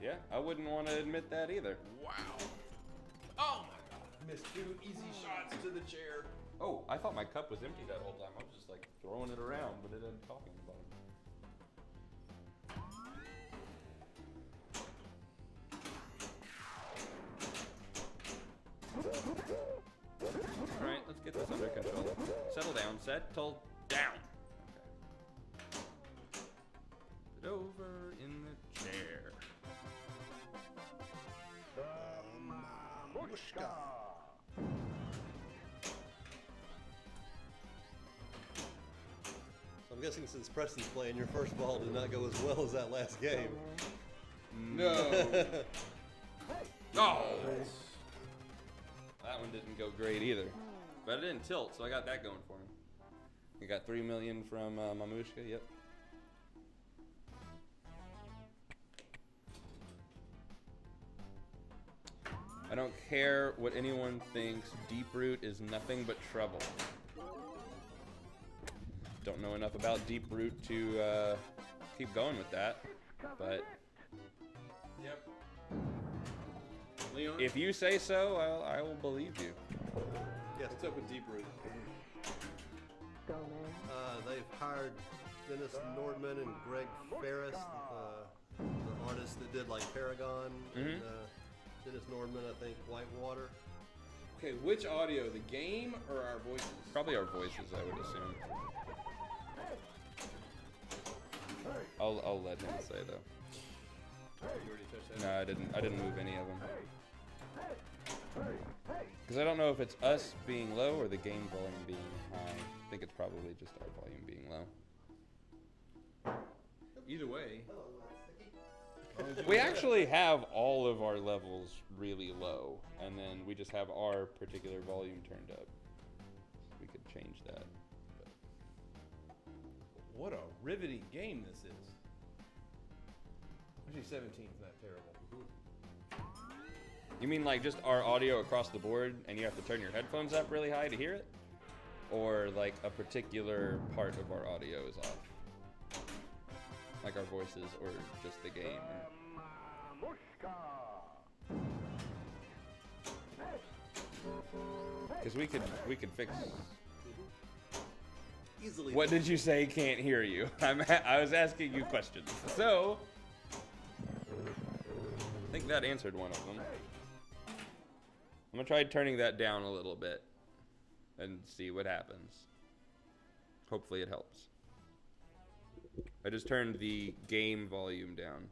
Yeah, I wouldn't want to admit that either. Wow. Oh my god. Missed 2 easy shots to the chair. Oh, I thought my cup was empty that whole time. I was just like throwing it around, but it ended talking about it. Alright, let's get this under control. Settle down, settle down. Okay. Sit over in the chair. Mushka. So I'm guessing since Preston's playing, your first ball did not go as well as that last game. No. Oh! That one didn't go great either. But it didn't tilt, so I got that going for him. We got 3 million from Mamushka, yep. I don't care what anyone thinks, Deep Root is nothing but trouble. don't know enough about Deep Root to keep going with that. But Yep. Leon, if you say so, I will believe you. Yes. what's up with Deep Root? Go, man. They've hired Dennis Nordman and Greg Ferris, the artists that did like Paragon. And, Dennis Nordman, I think, Whitewater. Okay, which audio? The game or our voices? Probably our voices, I would assume. I'll let him say though. You already touched that. No, I didn't move any of them. Because I don't know if it's us being low or the game volume being high. I think it's probably just our volume being low. Either way. We actually have all of our levels really low, and then we just have our particular volume turned up. We could change that. What a riveting game this is. Actually, 17 is not terrible. You mean like just our audio across the board, and you have to turn your headphones up really high to hear it? Or like a particular part of our audio is off? Like our voices, or just the game? Because we could fix. Easily. What did you say? Can't hear you. I was asking you questions. So I think that answered one of them. I'm gonna try turning that down a little bit and see what happens. Hopefully it helps. I just turned the game volume down.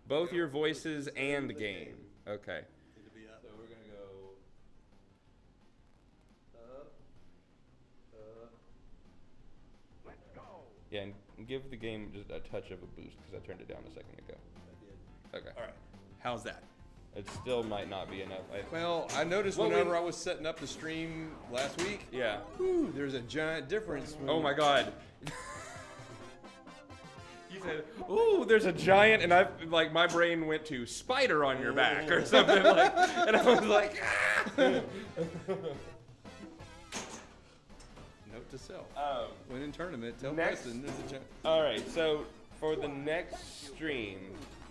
Both your voices and game. Okay. Need to be up. So we're gonna go. Let's go. Yeah, and give the game just a touch of a boost because I turned it down a second ago. Okay. All right. How's that? It still might not be enough. Well, I noticed Well, whenever I was setting up the stream last week, Yeah. whew, there's a giant difference. Oh my god. You said, "Ooh, there's a giant," and I like my brain went to spider on your back or something like, and I was like, ah! Note to self: um, when in tournament, tell next- Preston there's a giant. All right, so for the next stream,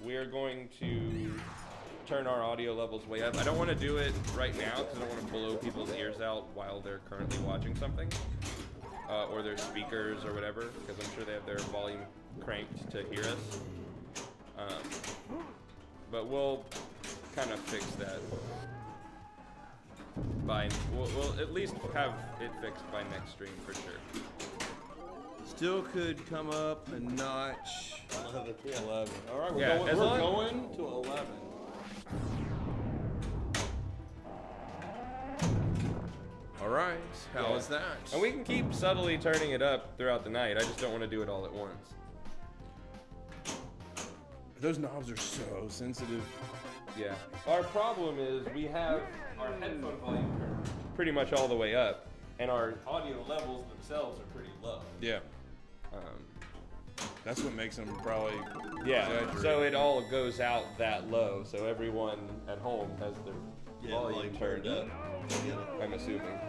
we're going to turn our audio levels way up. I don't want to do it right now because I don't want to blow people's ears out while they're currently watching something, or their speakers or whatever, because I'm sure they have their volume cranked to hear us. But we'll kind of fix that by. We'll at least have it fixed by next stream for sure. Still could come up a notch. 11. Yeah. 11. All right, we're, Yeah, going, as we're long- going to 11. All right, how is that? And we can keep subtly turning it up throughout the night. I just don't want to do it all at once. Those knobs are so sensitive. Yeah. Our problem is we have our headphone volume turned pretty much all the way up, and our audio levels themselves are pretty low. Yeah, Um, that's what makes them probably. yeah. exaggerated. So it all goes out that low, so everyone at home has their Yeah, volume turned up. Yeah. I'm assuming.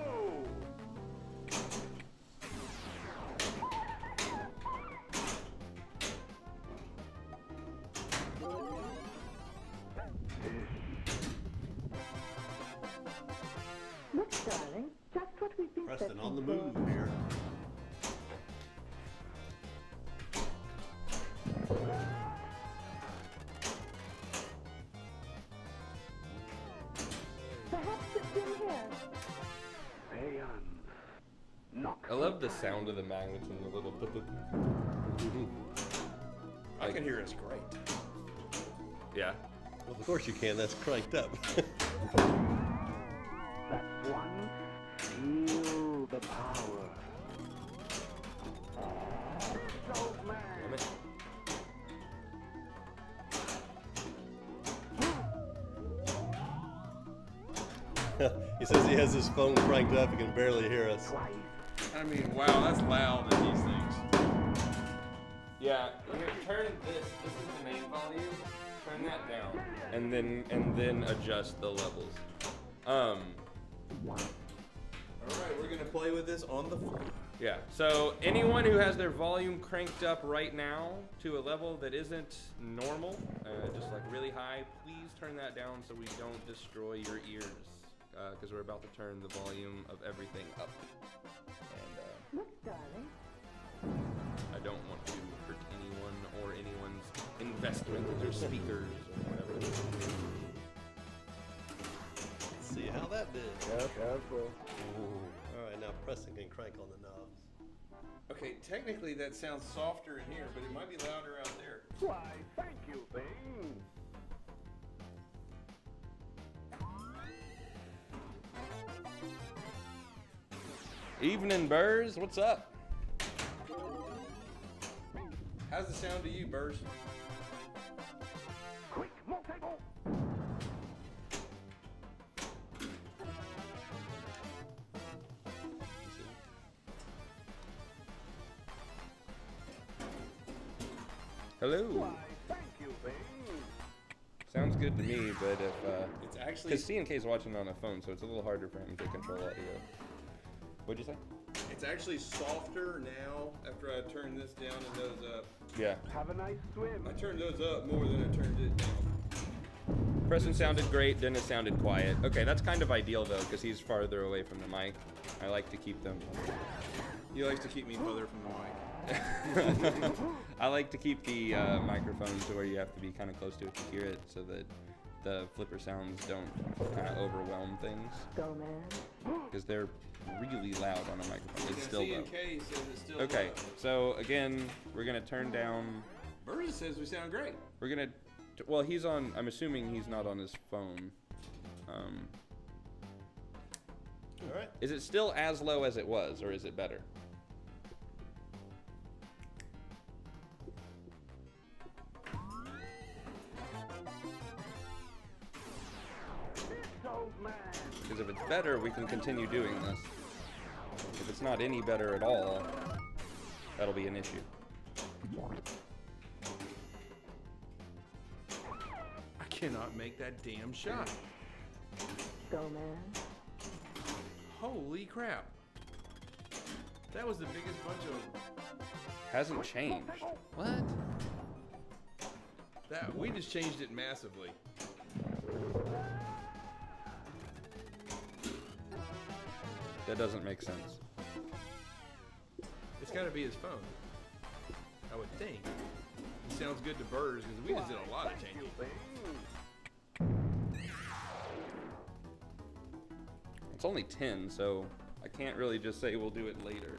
Look, darling, just what we've been Preston searching on the for. move here. Perhaps it's in here. Knock. I love the sound of the magnets and the little. I can hear us great. Yeah. Well, of course you can. That's cranked up. That's one. Feel the power. So man. He says he has his phone cranked up. He can barely hear us. I mean, wow, that's loud in these things. Yeah, here, turn this. This is the main volume. Turn that down, and then adjust the levels. All Alright, we're gonna play with this on the floor. Yeah, so anyone who has their volume cranked up right now to a level that isn't normal, just like really high, please turn that down so we don't destroy your ears, because we're about to turn the volume of everything up. And Look, darling. I don't want to hurt anyone or anyone's investment with their speakers or whatever. Let's see how that did. Careful. All right, now Preston can crank on the knobs. Okay, technically that sounds softer in here, but it might be louder out there. Why, thank you, Bing. Evening, Burrs. What's up? How's the sound to you, Burrs? Quick, more table. Hello. Why, thank you, Bing. Sounds good to me, but if It's actually because C&K's watching on a phone, so it's a little harder for him to control audio. What'd you say? it's actually softer now after I turned this down and those up. Yeah. Have a nice swim. I turned those up more than I turned it down. Preston sounded great, Dennis sounded quiet. Okay, that's kind of ideal though, because he's farther away from the mic. I like to keep them. He likes to keep me further from the mic. I like to keep the microphones to where you have to be kind of close to it to hear it, so that the flipper sounds don't kind of overwhelm things, Go, man. because they're really loud on a microphone. It's still low. C&K says it's still Okay, low. so again, we're gonna turn down. Burgess says we sound great. We're gonna. Well, he's on. I'm assuming he's not on his phone. All right. Is it still as low as it was, or is it better? It's old man. Because if it's better, we can continue doing this. If it's not any better at all, that'll be an issue. I cannot make that damn shot. Go, man. Holy crap. That was the biggest bunch of... Hasn't changed. What? That we just changed it massively. That doesn't make sense. It's got to be his phone. I would think. He sounds good to Burrs because we just did a lot of Thank you, changing. Bing. It's only 10, so I can't really just say we'll do it later.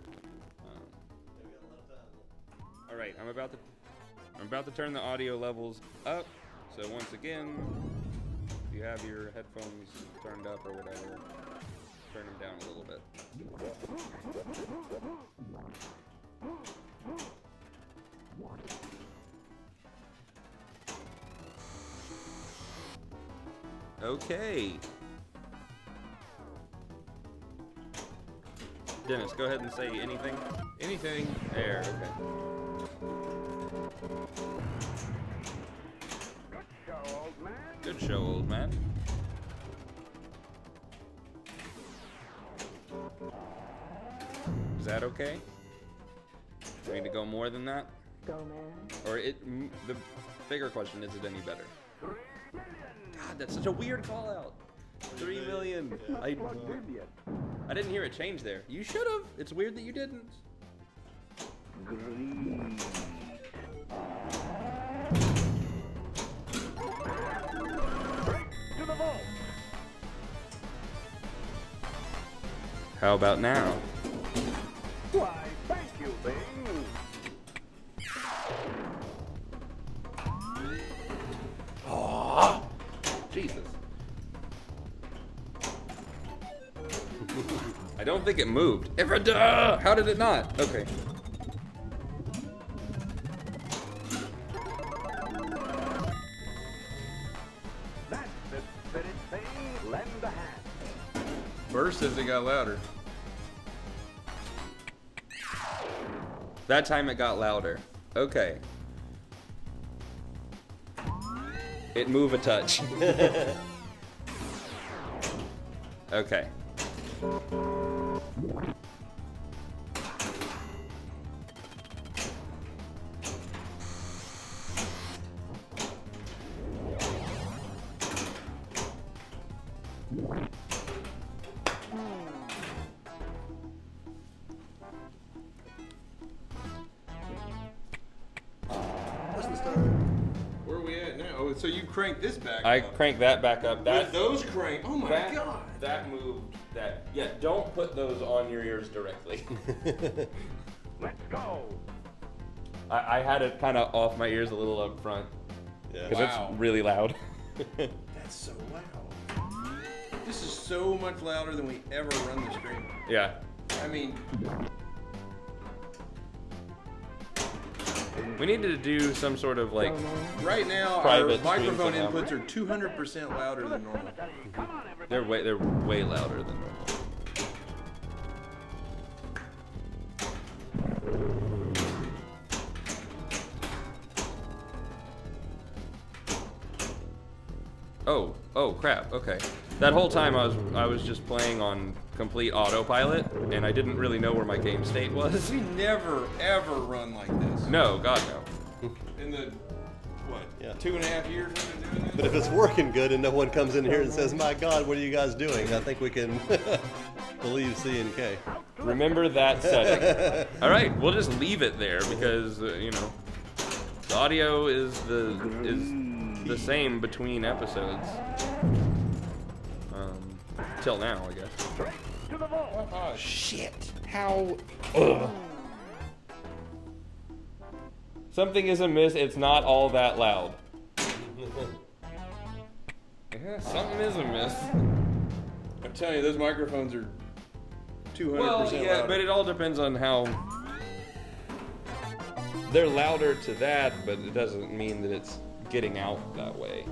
All right, I'm about to turn the audio levels up. So once again, if you have your headphones turned up or whatever, turn them down a little bit. Okay. Dennis, go ahead and say anything. Anything. There, okay. Good show, old man. Good show, old man. Is that okay? Do we need to go more than that? Go, man. Or the bigger question, is it any better? 3 million. God, that's such a weird call out. 3 million. I didn't hear it change there. You should have. It's weird that you didn't. Greed. Straight to the vault. How about now? Why, thank you, Bing. Jesus. I don't think it moved. Ifrida! How did it not? Okay. That's the spirit thing. Lend a hand. Burrs says it got louder. That time it got louder. Okay. It move a touch. Okay. So you crank this back I up. crank that back up. With those crank. Oh my that, god. That moved. That. Yeah. Don't put those on your ears directly. Let's go. I had it kind of off my ears a little up front Yeah. because Wow. it's really loud. That's so loud. This is so much louder than we ever run the stream. Yeah. I mean, We needed to do some sort of like. Go, man. right now our Private microphone stream somehow. inputs are 200% louder than normal. Come on, everybody. They're way louder than normal. Oh crap. Okay. That whole time I was just playing on complete autopilot and I didn't really know where my game state was. We never ever run like this. No, God no. In the what? Yeah. 2.5 years we've been doing this. But if it's working good and no one comes in here and says, "My God, what are you guys doing?" I think we can believe C and K. Remember that setting. All right, we'll just leave it there because you know, the audio is the same between episodes. Till now, I guess. Straight to the vault. Oh, Shit! How? Ugh. Something is amiss. It's not all that loud. Yeah, something is amiss. I'm telling you, those microphones are 200% Well, yeah, louder. but it all depends on how. They're louder to that, but it doesn't mean that it's getting out that way.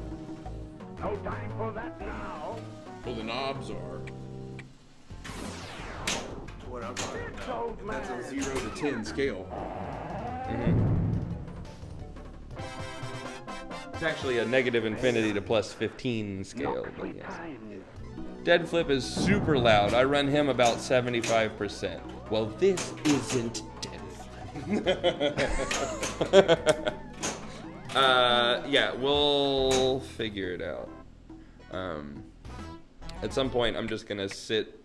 No time for that now. Well, the knobs are. What I'm talking about. And that's a 0 to 10 scale. It's actually a negative infinity to plus 15 scale. But yes. Dead Flip is super loud. I run him about 75%. Well, this isn't Dead Flip. Yeah, we'll figure it out. At some point, I'm just gonna sit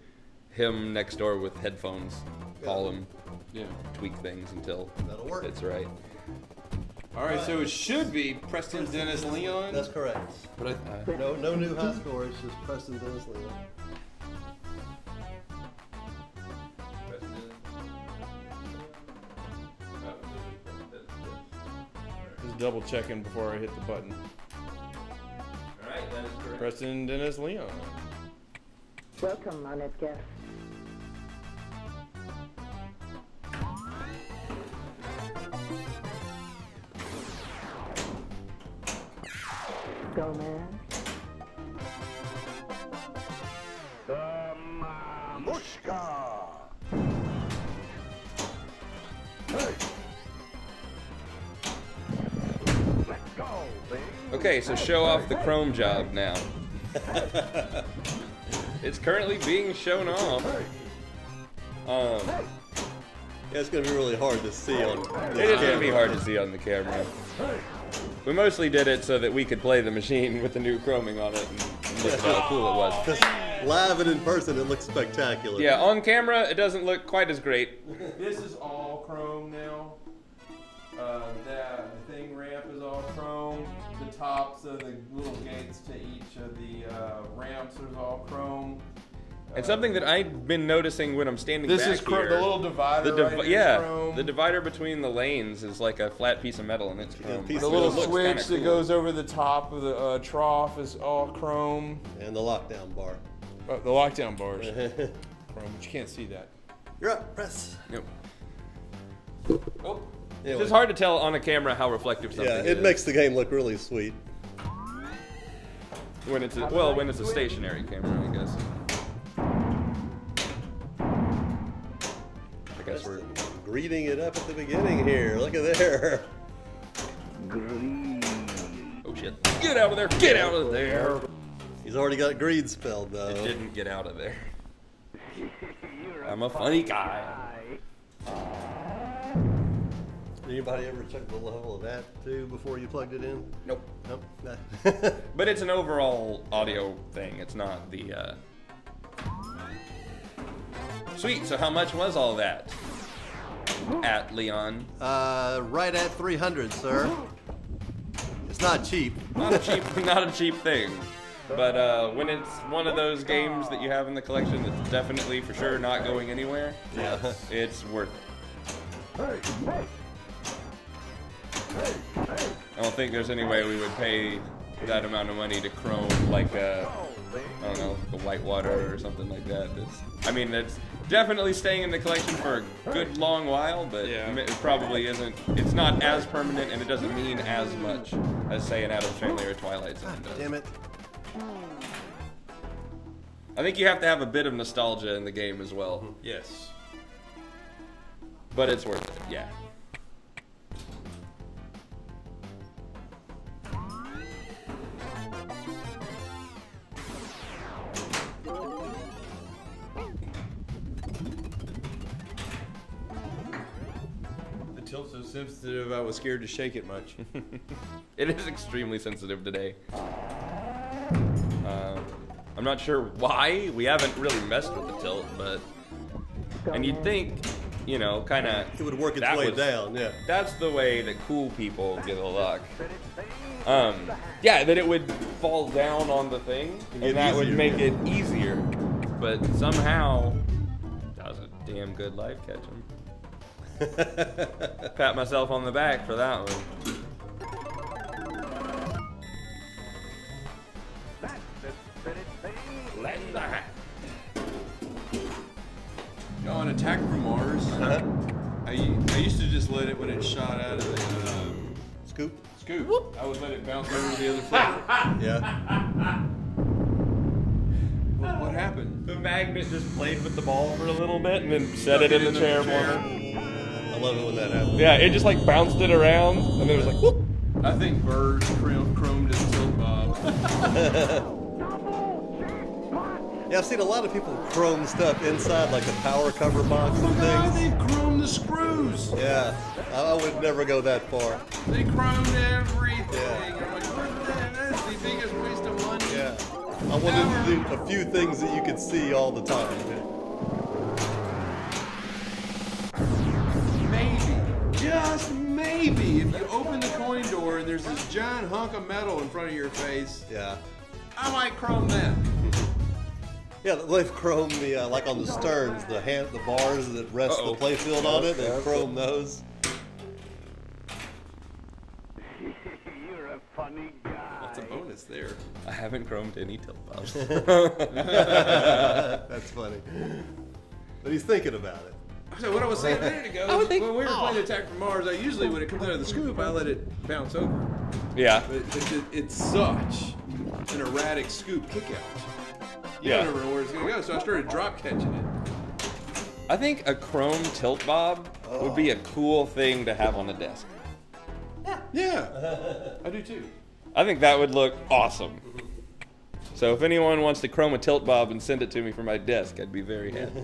him next door with headphones, call him, Yeah. tweak things until That'll work. it's right. All right, so it should be Preston Dennis Leon. That's correct. But No new high score. It's just Preston Dennis Leon. Just double checking before I hit the button. Alright, that is correct. Preston Dennis Leon. Welcome, honored guest. Go, man. The Mamushka. Hey. Let's go, baby. Okay, so show off the Chrome job now. It's currently being shown off. Yeah, it's gonna be really hard to see on. It is gonna be hard to see on the camera. We mostly did it so that we could play the machine with the new chroming on it and look at how cool it was. Because live and in person, it looks spectacular. Yeah, on camera it doesn't look quite as great. This is all chrome now. The thing ramp is all chrome. The tops of the little gates to each of the ramps is all chrome. And something that I've been noticing when I'm standing This back is chrome. here, The little divider right here is yeah, chrome. the divider between the lanes is like a flat piece of metal and it's chrome. piece The of little It looks switch kinda that cool. goes over the top of the trough is all chrome. And the lockdown bar. The lockdown bars. Chrome, but you can't see that. You're up. Press. Yep. Oh, it's Anyway. just hard to tell on a camera how reflective something Yeah, is. it makes the game look really sweet. when it's when it's a stationary camera, I guess. I guess we're Greeting it up at the beginning here. Look at there. oh shit! Get out of there! Get out of there! He's already got greed spelled though. It didn't get out of there. I'm a funny guy. Anybody ever check the level of that too before you plugged it in? Nope. Nope. Nah. But it's an overall audio thing. It's not the. Sweet. So how much was all that? At Leon. Right at 300, sir. It's not cheap. Not a cheap, not a cheap thing. But when it's one of those games that you have in the collection that's definitely for sure not going anywhere, Yeah. it's worth it. I don't think there's any way we would pay that amount of money to chrome like I don't know, like a Whitewater or something like that. I mean, that's definitely staying in the collection for a good long while, but it probably isn't. It's not as permanent, and it doesn't mean as much as say an Addams Family or Twilight Zone does. Damn it. I think you have to have a bit of nostalgia in the game as well, Yes. but it's worth it. Yeah. The tilt's so sensitive, I was scared to shake it much. It is extremely sensitive today. I'm not sure why. We haven't really messed with the tilt, but... And you'd think, you know, kind of... It would work its way down, yeah. That's the way that cool people get a luck. Yeah, that it would fall down on the thing, and that would make it easier. But somehow, that was a damn good life catching. Pat myself on the back for that one. On Attack from Mars, I used to just let it when it shot out of the Scoop? scoop. I would let it bounce over to the other side. Yeah. What happened? The magnet just played with the ball for a little bit and then set it in the chair for her. I love it when that happens. Yeah, it just like bounced it around and then it was like, whoop. I think Bird chromed his tilt bob. Yeah, I've seen a lot of people chrome stuff inside like a power cover box and things. They chromed the screws. Yeah, I would never go that far. They chromed everything. Yeah. I'm like, what the heck? That's the biggest waste of money. Yeah, I wanted to do a few things that you could see all the time. Maybe, just maybe, if you open the coin door and there's this giant hunk of metal in front of your face, Yeah. I might chrome that. Yeah, they've chromed the, like on the sterns, the bars that rest the playfield on it, they've chromed those. You're a funny guy. That's a bonus there. I haven't chromed any tilt bobs. That's funny. But he's thinking about it. So what I was saying a minute ago is when we were playing Attack from Mars, I usually, when it comes out of the scoop, I let it bounce over. Yeah. But it's such an erratic scoop kick out. You Yeah. never know where it's going to go, so I started drop catching it. I think a chrome tilt bob would be a cool thing to have on the desk. Yeah, I do too. I think that would look awesome. So if anyone wants to chrome a tilt bob and send it to me for my desk, I'd be very happy.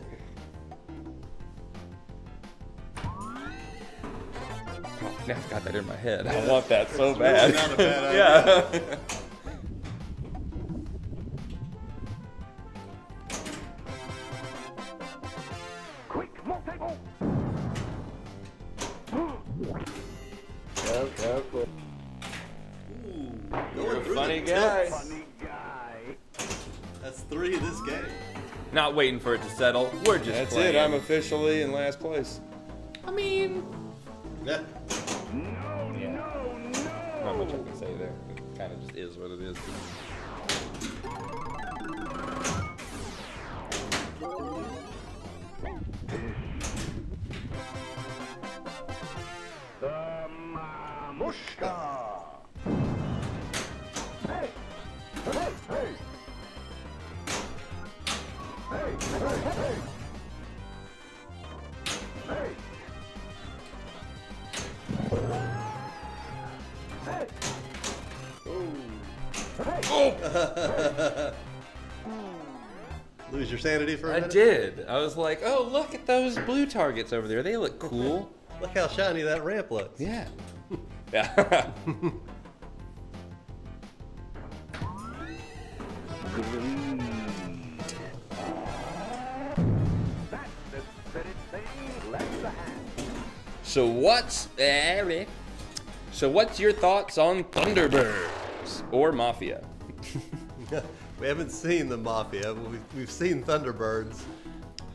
Oh, now I've got that in my head. I want that so bad. Not a bad idea. Yeah. Quick, more table. You're a funny guy. Funny guy. That's 3 of this game. Not waiting for it to settle. We're just That's playing. it. I'm officially in last place. I mean, Yeah. not much I can say there. It kind of just is what it is. The Mamushka. Hey! Hey! Hey! Hey! Hey! Hey! Lose your sanity for a I minute? did. I was like, oh, look at those blue targets over there. They look cool. Look how shiny that ramp looks. Yeah. Yeah. That's the spirit thing. Lend a hand. So what's So what's your thoughts on Thunderbirds or Mafia? We haven't seen the Mafia, but we've seen Thunderbirds.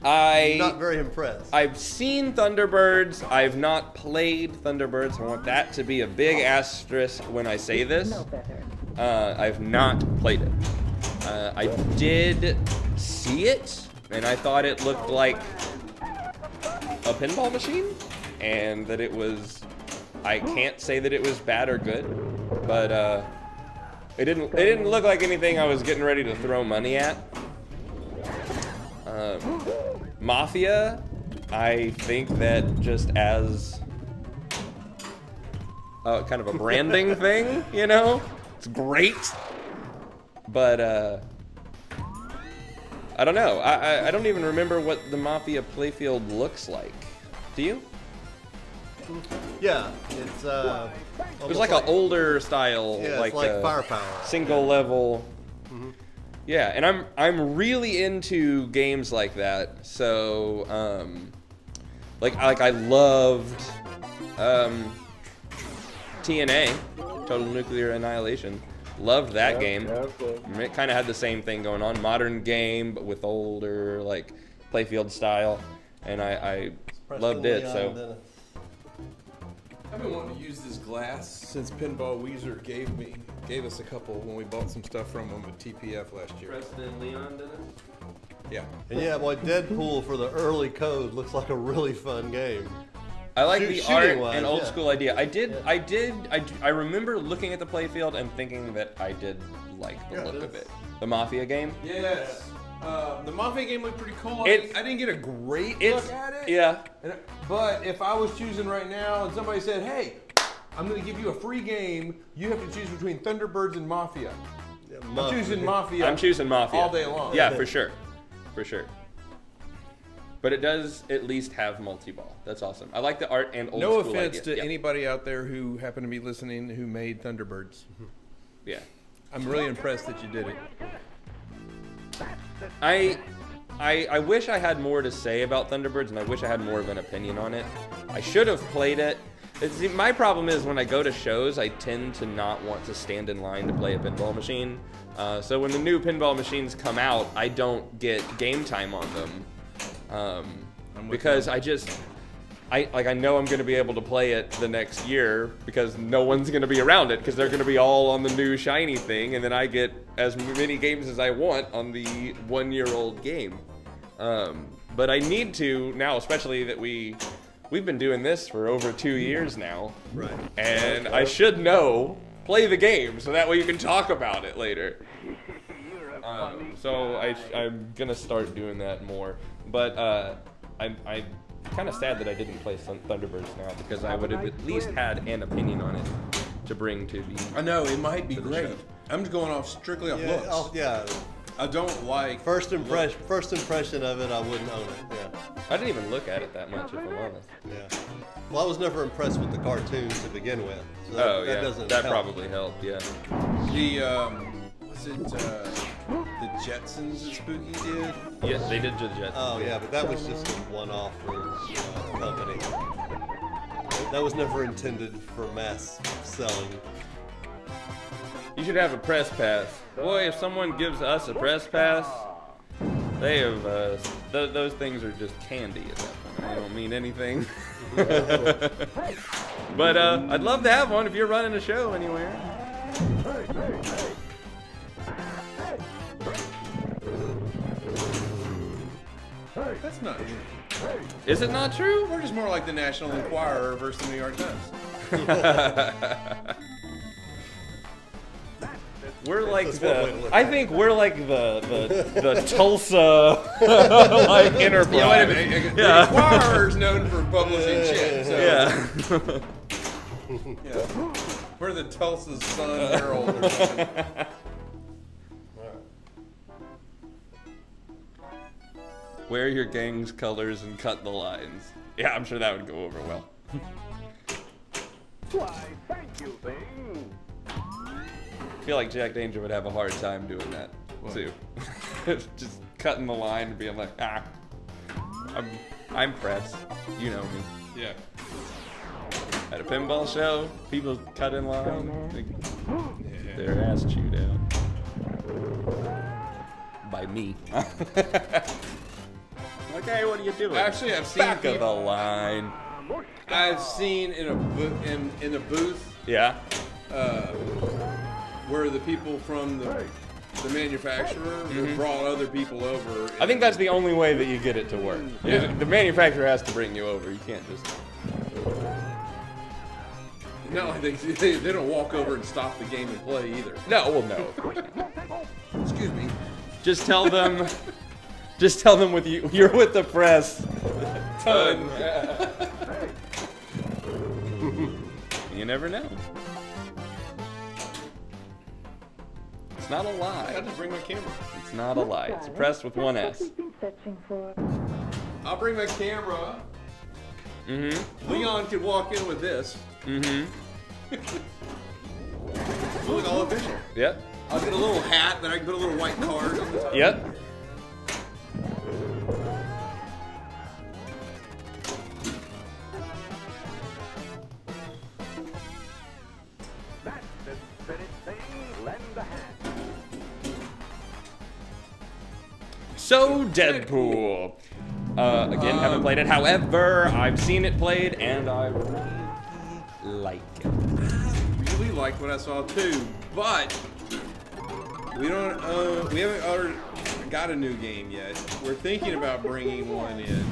Not very impressed. I've seen Thunderbirds. I've not played Thunderbirds. I want that to be a big asterisk when I say this. No better. I've not played it. I did see it, and I thought it looked like a pinball machine, and that it was. I can't say that it was bad or good, but it didn't look like anything I was getting ready to throw money at. Mafia, I think that just as kind of a branding thing, you know, it's great, but I don't know. I don't even remember what the Mafia playfield looks like. Do you? Yeah, it's It was like an older style, yeah, like it's like Firepower. single level. Yeah, and I'm really into games like that. So, like I loved TNA, Total Nuclear Annihilation. Loved that game. It kind of had the same thing going on, modern game but with older like playfield style, and I loved it. So. I've been wanting to use this glass since Pinball Weezer gave us a couple when we bought some stuff from them at TPF last year. Preston Leon did it? Yeah. And yeah, boy, Deadpool for the early code looks like a really fun game. I like the art shooting-wise, and old yeah. school idea. I remember looking at the playfield and thinking that I did like the Yeah, look of it's- it. The Mafia game. Yes. The Mafia game looked pretty cool. I It- didn't get a great It's look at it. yeah. But if I was choosing right now and somebody said, hey, I'm going to give you a free game, you have to choose between Thunderbirds and Mafia. Yeah, I'm choosing Mafia. I'm choosing Mafia all day long. Yeah, for sure, for sure. But it does at least have multi-ball. That's awesome. I like the art and old No school offense idea. to Yeah. anybody out there who happened to be listening who made Thunderbirds. Yeah. I'm really impressed that you did it. I wish I had more to say about Thunderbirds, and I wish I had more of an opinion on it. I should have played it. My problem is when I go to shows, I tend to not want to stand in line to play a pinball machine. So when the new pinball machines come out, I don't get game time on them because I know I'm going to be able to play it the next year because no one's going to be around it because they're going to be all on the new shiny thing, and then I get as many games as I want on the one-year-old game. But I need to now, especially that we've been doing this for over 2 years now, Right. and I should play the game so that way you can talk about it later. So I'm gonna start doing that more, but I'm kind of sad that I didn't play Thunderbirds now because I would have at least had an opinion on it to bring to the. I know, it might be the great. show. I'm just going off strictly off Yeah, looks. yeah. I don't like... First impression of it, I wouldn't own it. Yeah. I didn't even look at it that much, if I'm honest. Yeah. Well, I was never impressed with the cartoons to begin with. So that doesn't that help. probably helped. Yeah. The, was it the Jetsons that Spooky did? Yeah, they did the Jets. Oh yeah, but that was just a one-off for the company. That was never intended for mass selling. You should have a press pass. Boy, if someone gives us a press pass, they have those things are just candy at that point. They don't mean anything. But I'd love to have one if you're running a show anywhere. That's not true. Is it not true? We're just more like the National Enquirer versus the New York Times. We're like That's one way to look I at it. think we're like the Tulsa like enterprise. Yeah, wait a minute. The Yeah. Enquirer's known for publishing shit. So, Yeah. yeah. We're the Tulsa Sun Herald or something. Wear your gang's colors and cut the lines. Yeah, I'm sure that would go over well. Why, thank you, Bing. I feel like Jack Danger would have a hard time doing that too. Just cutting the line and being like, I'm press. You know me. Yeah. At a pinball show, people cut in line, their ass chewed out. By me. Okay, what are you doing? Actually, I've seen Back of the line. I've seen in a booth Yeah. where the people from the manufacturer brought other people over. I think that's the only way that you get it to work. Yeah. The manufacturer has to bring you over. You can't just. No, they don't walk over and stop the game and play either. No, well, no. Excuse me. Just tell them. Just tell them you're with the press. Ton. You never know. It's not a I lie. just bring my camera. It's not a lie. It's pressed with one S. We've been searching for. I'll bring my camera. Mm-hmm. Leon could walk in with this. Mm-hmm. Look, all official. Yep. I'll get a little hat, then I can put a little white card on the top. Yep. That's the spirit thing. Lend a hand. So, Deadpool. Again, haven't played it. However, I've seen it played, and I really like it. I really liked what I saw too, but we haven't got a new game yet. We're thinking about bringing one in,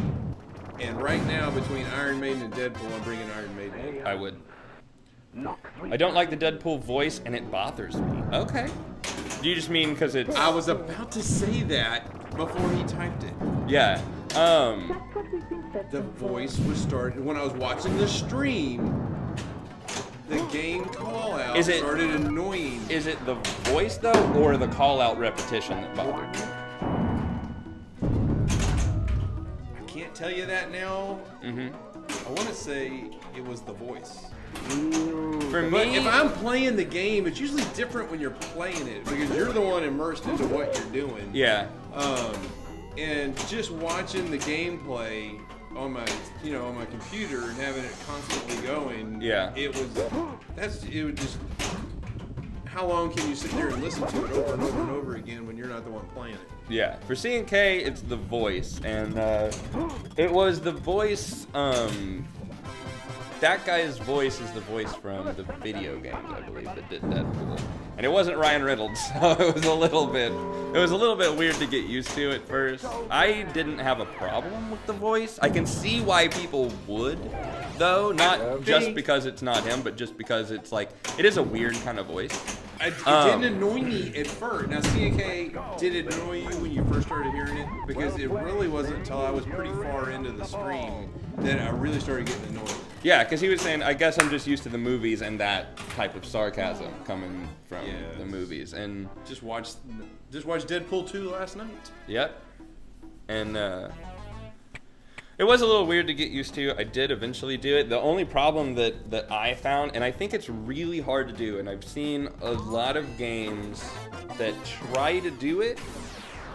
and right now between Iron Maiden and Deadpool, I'm bringing Iron Maiden in. I would. Knock three. I don't like the Deadpool voice, and it bothers me. Okay. Do you just mean because it's... I was about to say that before he typed it. Yeah. That's what we've been The searching for. voice was started when I was watching the stream. The game call out Is it- started annoying. Is it the voice, though, or the call-out repetition that bothered you? I can't tell you that now. Mm-hmm. I want to say it was the voice. For But me... if I'm playing the game, it's usually different when you're playing it because you're the one immersed into what you're doing. Yeah. And just watching the gameplay on my, on my computer and having it constantly going. Yeah. It was just. How long can you sit there and listen to it over and over and over again when you're not the one playing it? Yeah, for C&K, it's the voice, and it was the voice. That guy's voice is the voice from the video games, I believe, that did Deadpool, and it wasn't Ryan Reynolds, so it was a little bit weird to get used to at first. I didn't have a problem with the voice. I can see why people would, though, not just because it's not him, but just because it's like it is a weird kind of voice. It didn't annoy me at first. Now, C&K, did it annoy you when you first started hearing it? Because it really wasn't until I was pretty far into the stream that I really started getting annoyed. Yeah, because he was saying, I guess I'm just used to the movies and that type of sarcasm coming from the movies. And Just watched Deadpool 2 last night. yep. And it was a little weird to get used to. I did eventually do it. The only problem that I found, and I think it's really hard to do, and I've seen a lot of games that try to do it,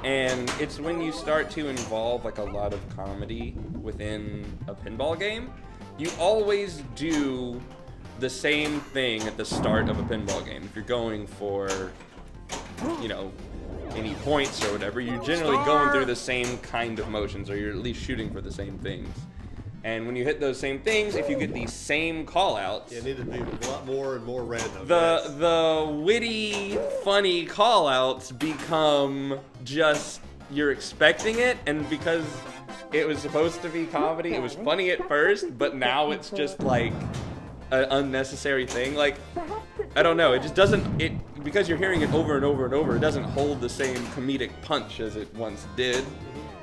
and it's when you start to involve like a lot of comedy within a pinball game. You always do the same thing at the start of a pinball game. If you're going for, any points or whatever, you're generally going through the same kind of motions, or you're at least shooting for the same things. And when you hit those same things, if you get these same call-outs, It needed to be a lot more and more random. the witty, funny call-outs become just you're expecting it, and because it was supposed to be comedy, it was funny at first, but now it's just like an unnecessary thing. Like, I don't know, it just doesn't, because you're hearing it over and over and over, it doesn't hold the same comedic punch as it once did.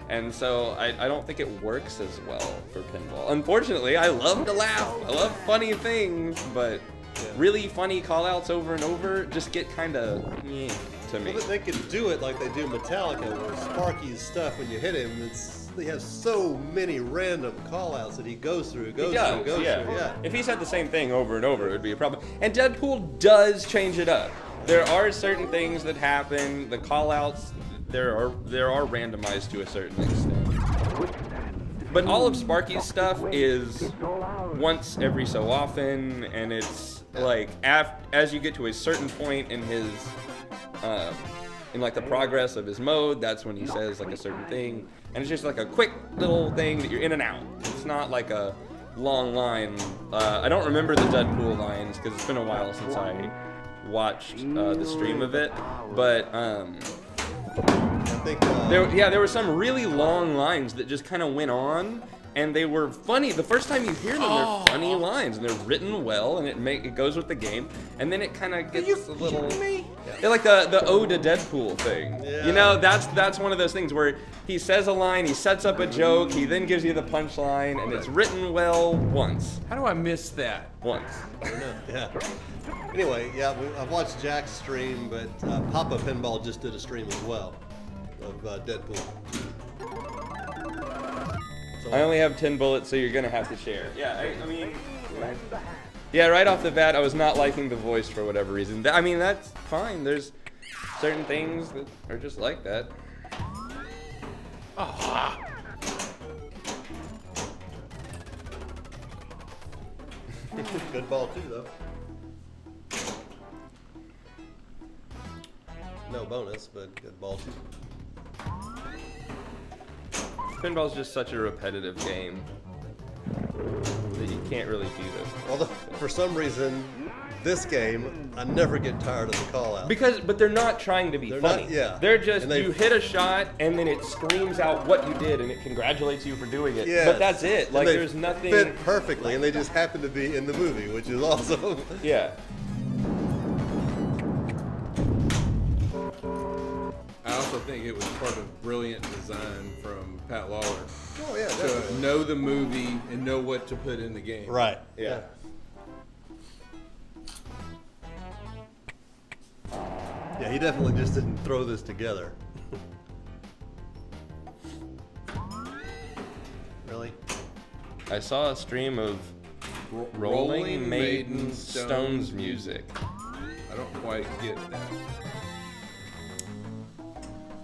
And so I don't think it works as well for pinball. Unfortunately, I love to laugh. I love funny things, but really funny call-outs over and over just get kind of to me. Well, they could do it like they do Metallica, where Sparky's stuff, when you hit him, he has so many random call-outs that he goes through, goes through. Yeah. If he said the same thing over and over, it would be a problem. And Deadpool does change it up. There are certain things that happen. The call-outs, there are randomized to a certain extent. But all of Sparky's stuff is once every so often, and it's like as you get to a certain point in his in like the progress of his mode, that's when he says like a certain thing, and it's just like a quick little thing that you're in and out. It's not like a long line. I don't remember the Deadpool lines because it's been a while since I watched the stream of it, but I think there were some really long lines that just kind of went on, and they were funny. The first time you hear them, they're funny lines, and they're written well, and it goes with the game, and then it kind of gets a little. Yeah, like the ode to Deadpool thing. Yeah. You know, that's one of those things where he says a line, he sets up a joke, he then gives you the punchline, and it's written well once. How do I miss that? Once. yeah. Anyway, yeah, I've watched Jack's stream, but Papa Pinball just did a stream as well of Deadpool. So, I only have 10 bullets, so you're gonna have to share. Yeah, I mean, yeah, right off the bat, I was not liking the voice for whatever reason. I mean, that's fine. There's certain things that are just like that. good ball too, though. No bonus, but good ball too. Pinball's just such a repetitive game that you can't really do this. Although, for some reason, this game, I never get tired of the call out. But they're not trying to be They're funny. not- yeah. They're just, And they- you hit a shot, and then it screams out what you did, and it congratulates you for doing it. Yes. But that's it. And Like, they there's nothing. fit perfectly, and they just happen to be in the movie, which is awesome. Yeah. I also think it was part of brilliant design from Pat Lawler Oh yeah, to know the movie and know what to put in the game. right. Yeah. Yeah, he definitely just didn't throw this together. Really? I saw a stream of Rolling Maiden Stones music. I don't quite get that.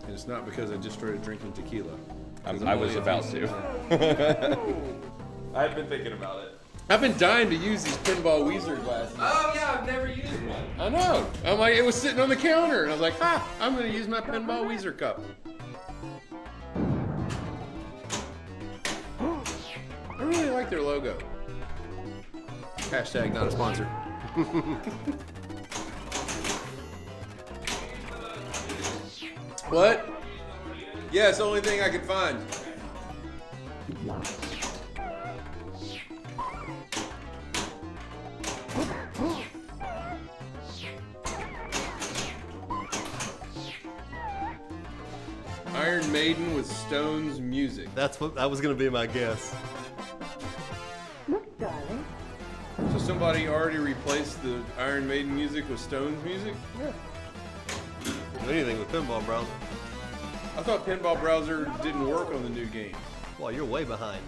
And it's not because I just started drinking tequila. I was about to. I've been thinking about it. I've been dying to use these Pinball Weezer glasses. Oh yeah, I've never used one. I know. I'm like, it was sitting on the counter, and I was like, I'm going to use my Pinball Weezer cup. I really like their logo. Hashtag not a sponsor. What? Yeah, it's the only thing I could find. Iron Maiden with Stones music. That was gonna be my guess. Look, darling. So somebody already replaced the Iron Maiden music with Stones music? Yeah. Do anything with Pinball Browser. I thought Pinball Browser didn't work on the new game. Well, you're way behind.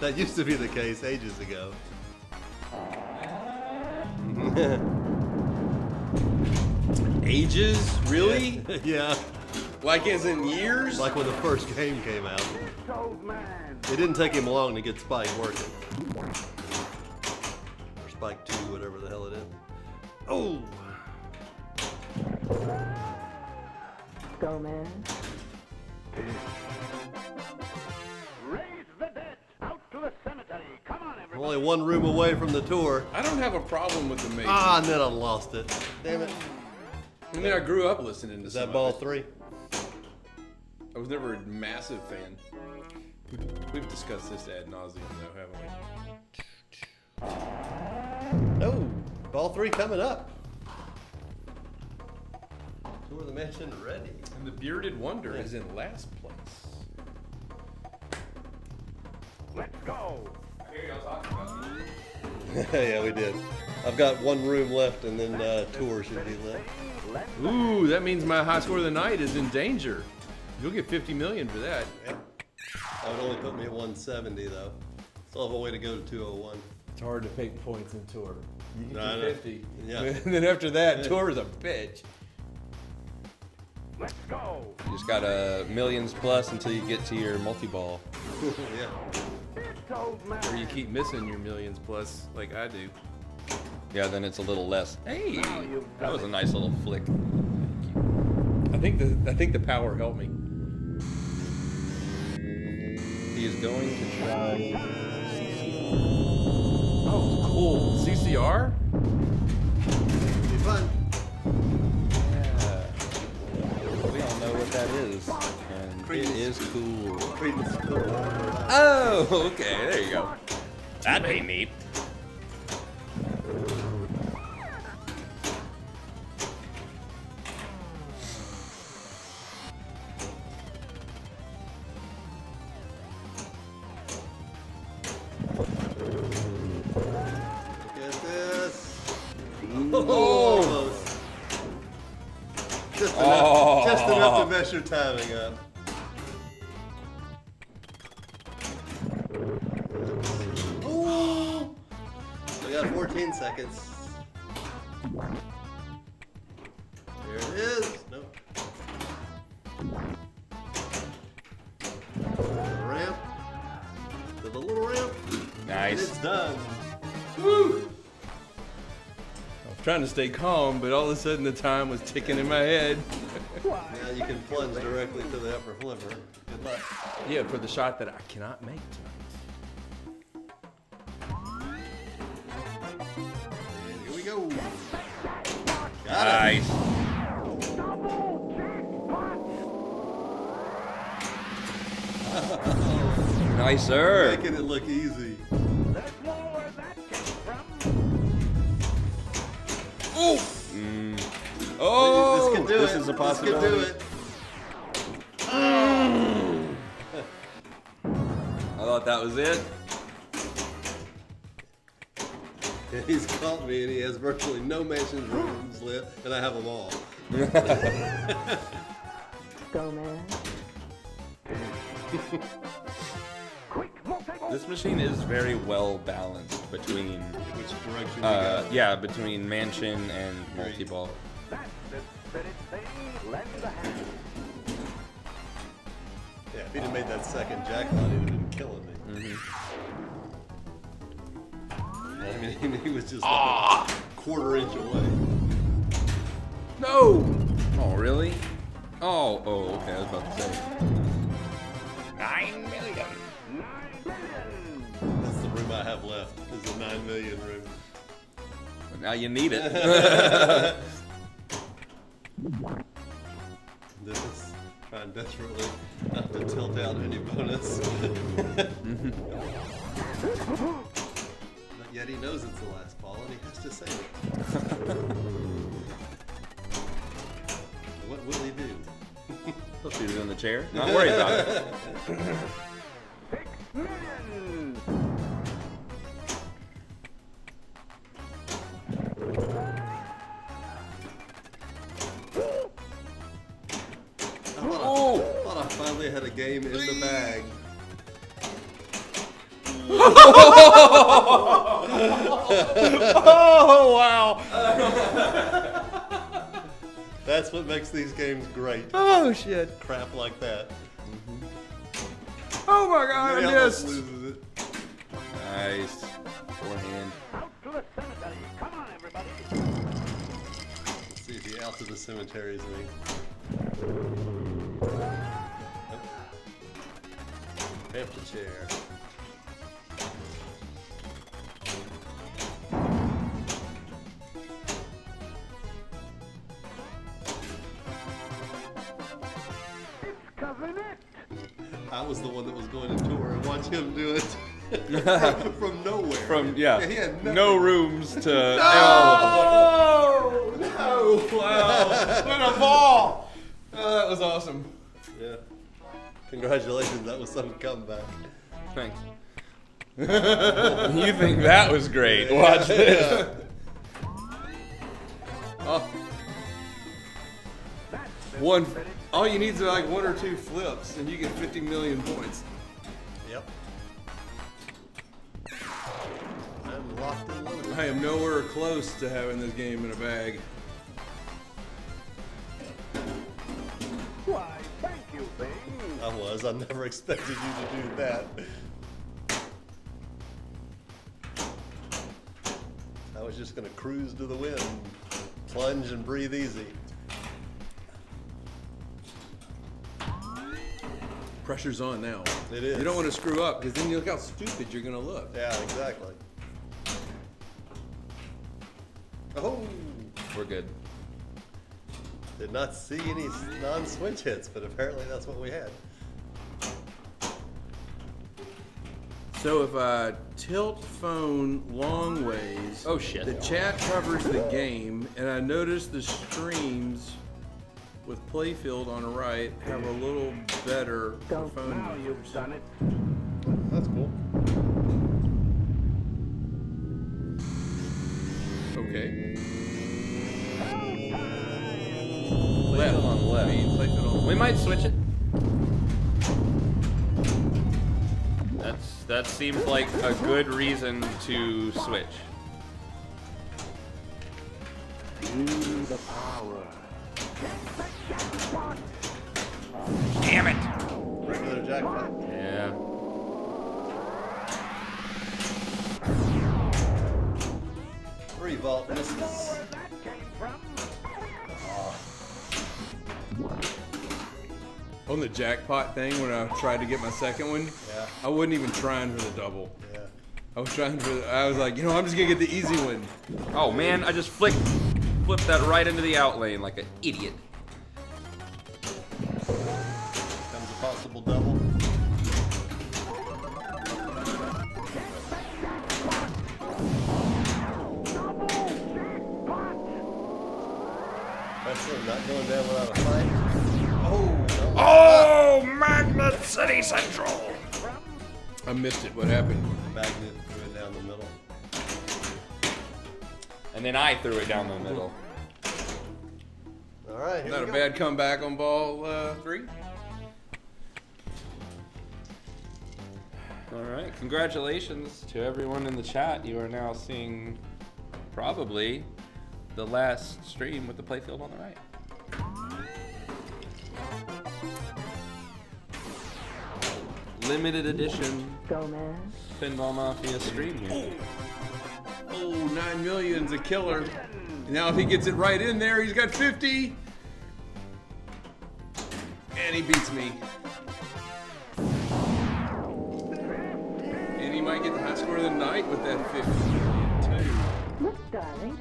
That used to be the case ages ago. Ages? Really? Yeah. Like as in years? Like when the first game came out. Told man. It didn't take him long to get Spike working. Or Spike 2, whatever the hell it is. Oh! Go, man. Raise the dead. Out to the cemetery. Come on, I'm everybody. only one room away from the tour. I don't have a problem with the Maiden. Ah, and then I lost it. Damn it. I mean, I grew up listening to Is some that of ball it. 3? I was never a massive fan. We've discussed this ad nauseum, though, haven't we? No. Ball 3 coming up. Tour of the Mansion ready. And the Bearded Wonder is in last place. Let's go. Yeah, we did. I've got one room left, and then tour should be left. Ooh, that means my high score of the night is in danger. You'll get 50 million for that. That would only put me at 170, though. Still have a way to go to 201. It's hard to pick points in tour. You No, I get know. 50. Yeah. And then after that, tour is a bitch. Let's go. You just got a millions plus until you get to your multi-ball. Yeah. It's old man. Or you keep missing your millions plus, like I do. Yeah, then it's a little less. Hey, you've that done was a it. nice little flick. I think the power helped me. He is going to try CCR. Oh, cool. CCR? Be fun. Yeah. We all know what that is. And it is cool. Credence Clearwater. Oh, okay, there you go. That'd be neat. Get this. Oh. Almost. Just enough to mess your timing up. Oh. We got 14 seconds. There it is. Nope. The ramp. To the little ramp. And Nice. it's done. Woo! I was trying to stay calm, but all of a sudden the time was ticking in my head. Now you can plunge directly to the upper flipper. Good luck. Yeah, for the shot that I cannot make And here we go. Got it. Nice. Double jackpot. Nicer. Making it look easy. There's more where that came from. Oh, this could do this it. is a This possibility. could do it. I thought that was it. And he's caught me, and he has virtually no mansions rooms left, and I have them all. Go, man. Quick, multi-ball. This machine is very well balanced between, Which direction you go? yeah, between mansion and multi-ball. That's the spirit thing. Lend a hand. Yeah, if he'd have made that second jackpot, he would have been killing me. I mean, he was just like a quarter-inch away. No! Oh, really? Oh, okay, I was about to say. 9 million. 9 million. That's the room I have left, is the 9 million room. But now you need it. This is trying desperately not to tilt out any bonus. But yet he knows it's the last ball, and he has to save it. What will he do? He'll shoot it in the chair. Not worried about it. 6 million. I thought I finally had a game in the bag. Oh, wow! That's what makes these games great. Oh, shit. Crap like that. Oh, my God, He I almost missed. loses it. Nice. Forehand. Out to the cemetery. Come on, everybody. Let's see if he out to the cemeteries me. Empty chair. It's cousin it. I was the one that was going to tour and watch him do it from nowhere. From, yeah, he had nothing. no rooms to... Oh! No! Wow! What a ball! Oh, that was awesome. Yeah. Congratulations, that was some comeback. Thanks. You think that was great? Watch this. Oh. One. All you need is like 1 or 2 flips, and you get 50 million points. Yep. I'm locked and loaded. I am nowhere close to having this game in a bag. was. I never expected you to do that. I was just going to cruise to the wind, plunge and breathe easy. Pressure's on now. It is. You don't want to screw up because then you look how stupid you're going to look. Yeah, exactly. Oh, We're good. did not see any non-switch hits, but apparently that's what we had. So if I tilt phone long ways, Oh, shit. the chat covers the game, and I notice the streams with playfield on the right have a little better for Don't. phone Now users. you've done it. That's cool. Okay. Left on left. I mean, playfield on We might switch it. That seems like a good reason to switch. Feel the power. Damn it! Regular jackpot. Yeah. Three vault misses. Where that came from? On the jackpot thing, when I tried to get my second one, Yeah. I wasn't even trying for the double. Yeah. I was trying for. I was like, I'm just gonna get the easy one. Oh man, I just flipped that right into the out lane like an idiot. Comes a possible double. That's it, not going down without a fight. Oh, no. Oh, Magnet City Central! I missed it. What happened? Magnet threw it down the middle. And then I threw it down the middle. All right, here Not we a go. bad comeback on ball 3. All right, congratulations to everyone in the chat. You are now seeing probably the last stream with the playfield on the right. Limited edition Dumbass. Pinball Mafia stream here. Oh, 9 million's a killer. Now if he gets it right in there, he's got 50. And he beats me. And he might get the high score of the night with that 50 million too. Look, darling.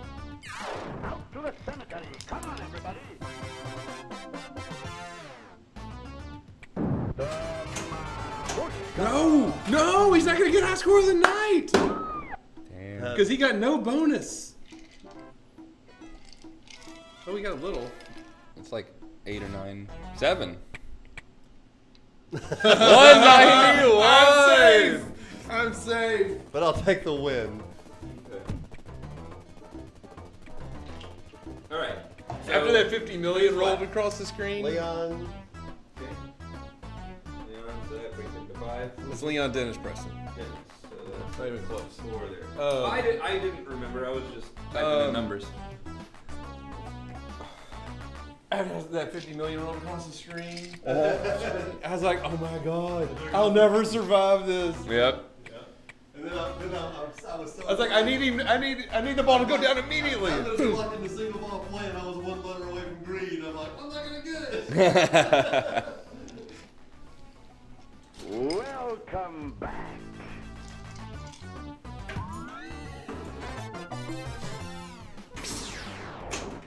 Out to the cemetery. Come on, everybody. No, he's not gonna get high score of the night Damn. because he got no bonus. Oh, he got a little. It's like 8 or 9, 7. 191. I'm safe. But I'll take the win. All right. After that 50 million rolled across the screen, Leon. it's Leon Dennis Preston. Not even close. I didn't remember. I was just typing in numbers. After that 50 million rolled across the screen, I was like, oh my god, I'll never survive this. Yep. And then I was so. I was like, I need the ball to go down immediately. I was watching the single ball play and I was one letter away from green. I'm like, I'm not gonna get it. Welcome back.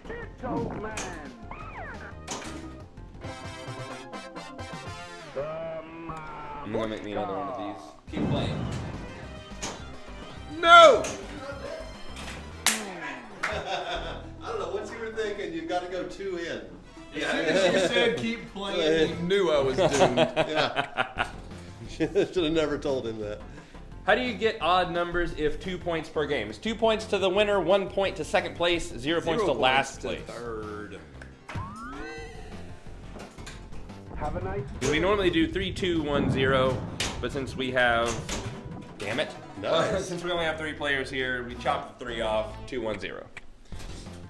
It's old man. I'm gonna make me another one of these. Keep playing. No! I don't know what you were thinking. You got to go 2 in. As soon as you said keep playing, you knew I was doomed. Yeah. Should have never told him that. How do you get odd numbers if 2 points per game? It's 2 points to the winner, 1 point to second place, 0 points to last place. Third. Have a nice Because we normally do 3, 2, 1, 0, but since we have, damn it, Nice. since we only have 3 players here, we chopped 3 off, 2, 1, 0.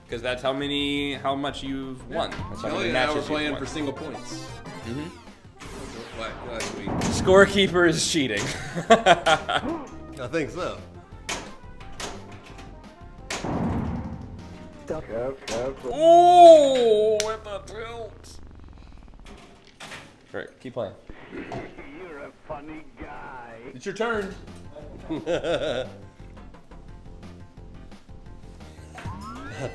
Because that's how much you've won. That's how Kelly many and I matches were you've playing won. for single points. Mhm. last week. Scorekeeper is cheating. I think so. Ooh, with the tilt. All right, keep playing. You're a funny guy. It's your turn. I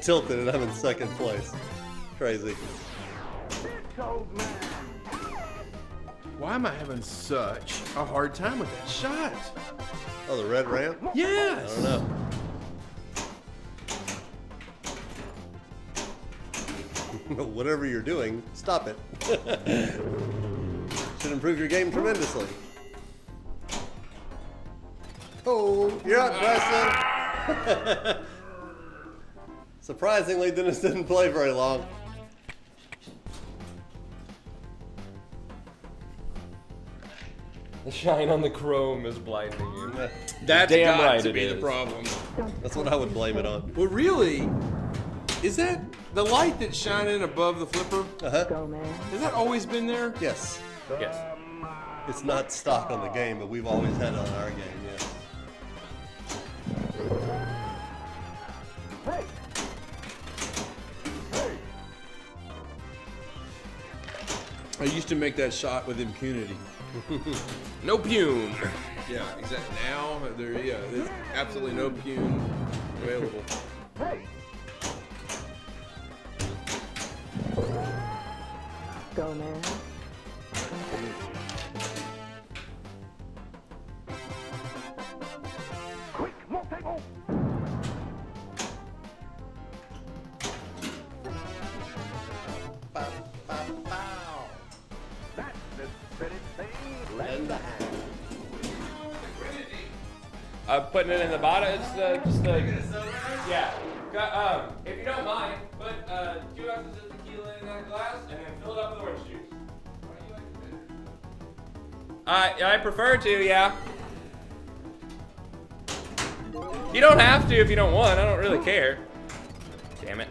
tilted and I'm in second place. Crazy. This old man. Why am I having such a hard time with that shot? Oh, the red ramp? Yes. I don't know. Whatever you're doing, stop it. Should improve your game tremendously. Oh, you're out, Bryson. Surprisingly, Dennis didn't play very long. The shine on the chrome is blinding you. That's Damn got right to it be the is. problem. That's what I would blame it on. Well, really, is that the light that's shining above the flipper? Uh-huh. Go, man. Has that always been there? Yes. Yes. It's not stock on the game, but we've always had it on our game, yes. Hey. Hey. I used to make that shot with impunity. No pune. Yeah, exactly. Now there's absolutely no pune available. Hey. Go, man. Quick, more table. That's the spirit thing. Lend a hand. Putting it in the bottom. It's just the. Yeah. If you don't mind, put 2 ounces of tequila in that glass and then fill it up with orange juice. I prefer to, yeah. You don't have to if you don't want. I don't really care. Damn it.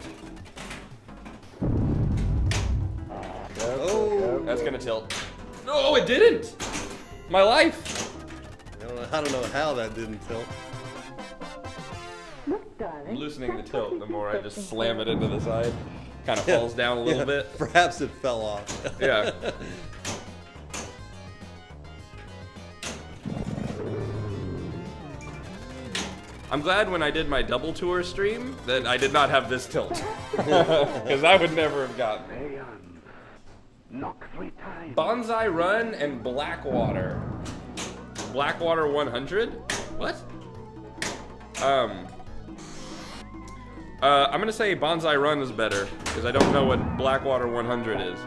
Oh, That's gonna tilt. No, it didn't. My life. I don't know how that didn't tilt. Look, I'm darling. loosening the tilt the more I just slam it into the side. Kind of falls down a little Yeah, bit. Perhaps it fell off. Yeah. I'm glad when I did my double tour stream that I did not have this tilt. Because I would never have gotten it. Hey, knock 3 times. Bonsai Run and Blackwater. Blackwater 100? What? I'm gonna say Bonsai Run is better because I don't know what Blackwater 100 is.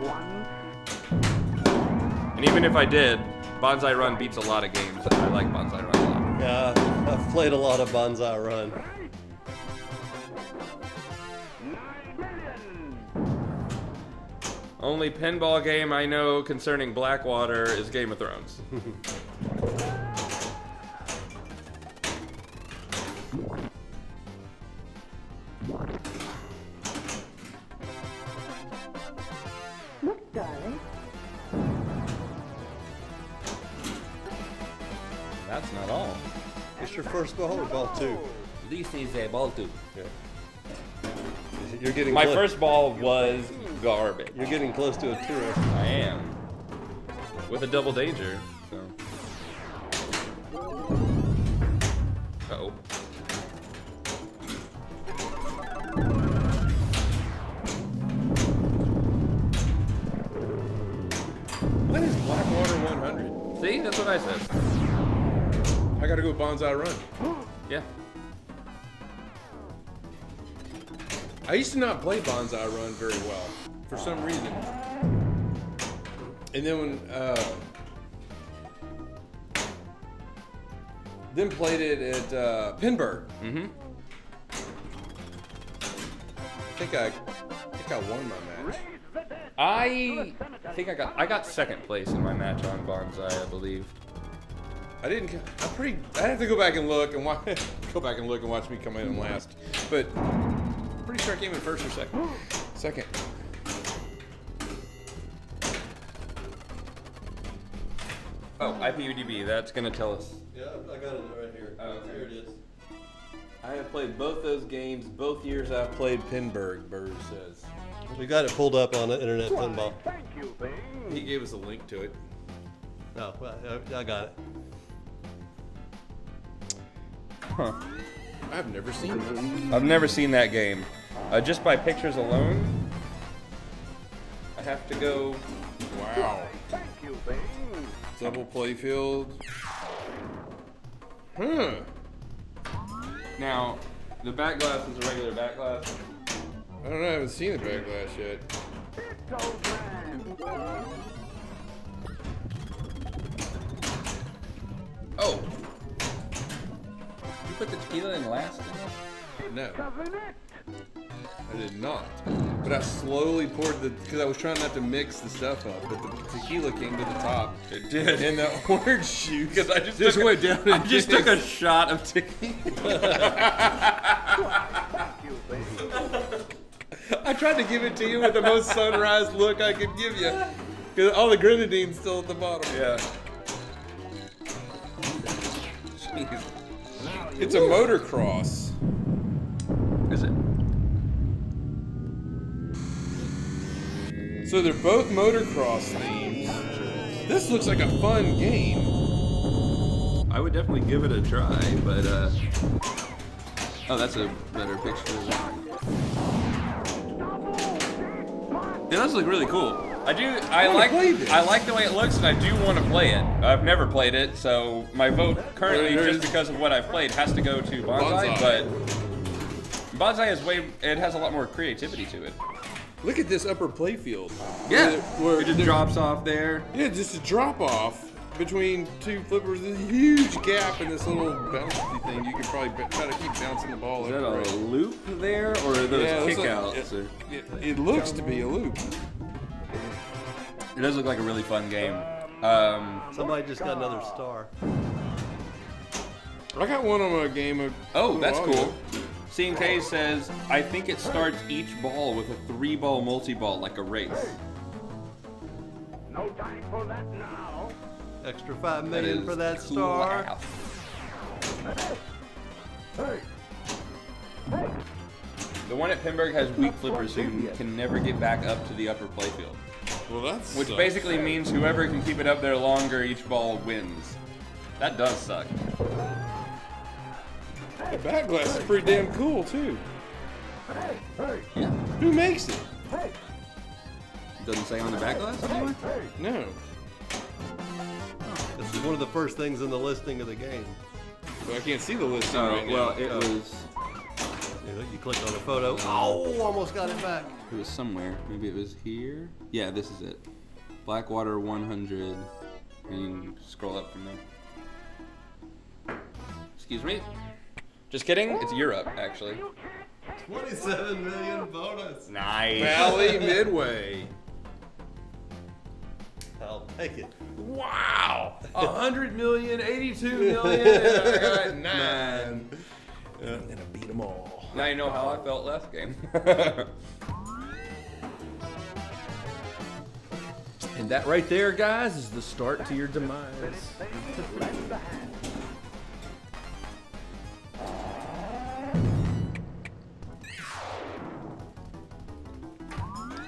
And even if I did, Bonsai Run beats a lot of games. I like Bonsai Run a lot. Yeah, I've played a lot of Bonsai Run. 9 million. Only pinball game I know concerning Blackwater is Game of Thrones. Look, darling. That's not all. It's your first ball or ball 2? This is a ball too. You're getting My close. first ball was garbage. You're getting close to a tour. I am. With a double danger. So. Uh-oh. What is Blackwater 100? See? That's what I said. I gotta go with Bonsai Run. Yeah. I used to not play Bonsai Run very well for some reason. And then when then played it at Pinburg. Mm-hmm. I think I won my match. I think I got second place in my match on Bonsai, I believe. I didn't. I have to go back and look and watch. Go back and look and watch me come in last. But I'm pretty sure I came in first or second. Second. Oh, IPDB. That's gonna tell us. Yeah, I got it right here. Oh, okay. Here it is. I have played both those games both years I've played Pinburg, Burr says. We got it pulled up on the Internet Pinball. Thank you, Bing. He gave us a link to it. No, well, I got it. Huh. I've never seen this. I've never seen that game. Just by pictures alone, I have to go. Wow. Thank you, Bing. Double playfield. Huh. Now, the back glass is a regular back glass. I don't know, I haven't seen the back glass yet. It's old man. Oh. You put the tequila in last in this? No, Doesn't it? I did not. But I slowly poured because I was trying not to mix the stuff up, but the tequila came to the top. It did. And the orange juice Because I just just took went down and I just took a shot of tequila. Thank you, Bing. I tried to give it to you with the most sunrise look I could give you. Because all the grenadine's still at the bottom. Yeah. Jeez. It's a motocross. Is it? So they're both motocross themes. This looks like a fun game. I would definitely give it a try, but oh, that's a better picture. It does look really cool. I like the way it looks, and I do want to play it. I've never played it, so my vote currently, just because of what I've played, has to go to Bonsai. But Bonsai has a lot more creativity to it. Look at this upper playfield. Yeah, Where it just drops off there. Yeah, just a drop off between two flippers. There's a huge gap in this little bouncy thing. You can probably try to keep bouncing the ball. Is that over a it. loop there, or are those Yeah, it looks like- kickouts? or- It looks to be a loop. It does look like a really fun game. Somebody just got another star. I got one on a game of. Oh, that's while cool. ago. C&K says, I think it starts each ball with a 3-ball multi-ball like a race. No time for that now. Extra $5 That million is for that cool star. AF. Hey. The one at Pinburg has weak flippers who can never get back up to the upper playfield. Well, that's. Which basically means whoever can keep it up there longer each ball wins. That does suck. The back glass is pretty damn cool too. Yeah. Who makes it? Doesn't say on the back glass anyway? No. This is one of the first things in the listing of the game. Well, I can't see the listing Oh, right now. well, it was You click on a photo. Oh, almost got it back. somewhere. Maybe it was here. Yeah, this is it. Blackwater 100. And you can scroll up from there. Excuse me. Just kidding. It's Europe, actually. 27 million bonus. Nice. Valley Midway. I'll take it. Wow. 100 million, 82 million, and I got 9. I'm gonna beat them all. Now you know how I felt last game. And that right there, guys, is the start to your demise. Lend a hand.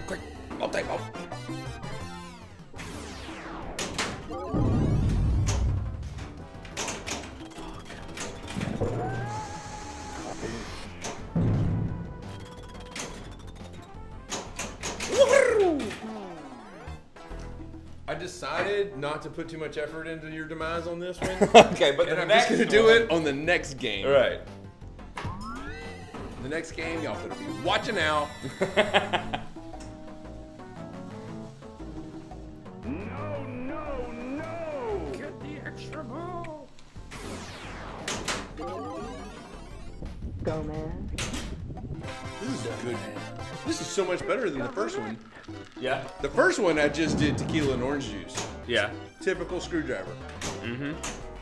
Quick, multi-ball. I decided not to put too much effort into your demise on this one. Okay, but And the I'm next just gonna do one- it on the next game. Right. The next game, y'all better be watching out. No, no, no. Get the extra ball. Go, man. This is good. This is so much better than the first one. Yeah. The first one I just did tequila and orange juice. Yeah. Typical screwdriver. Mm-hmm.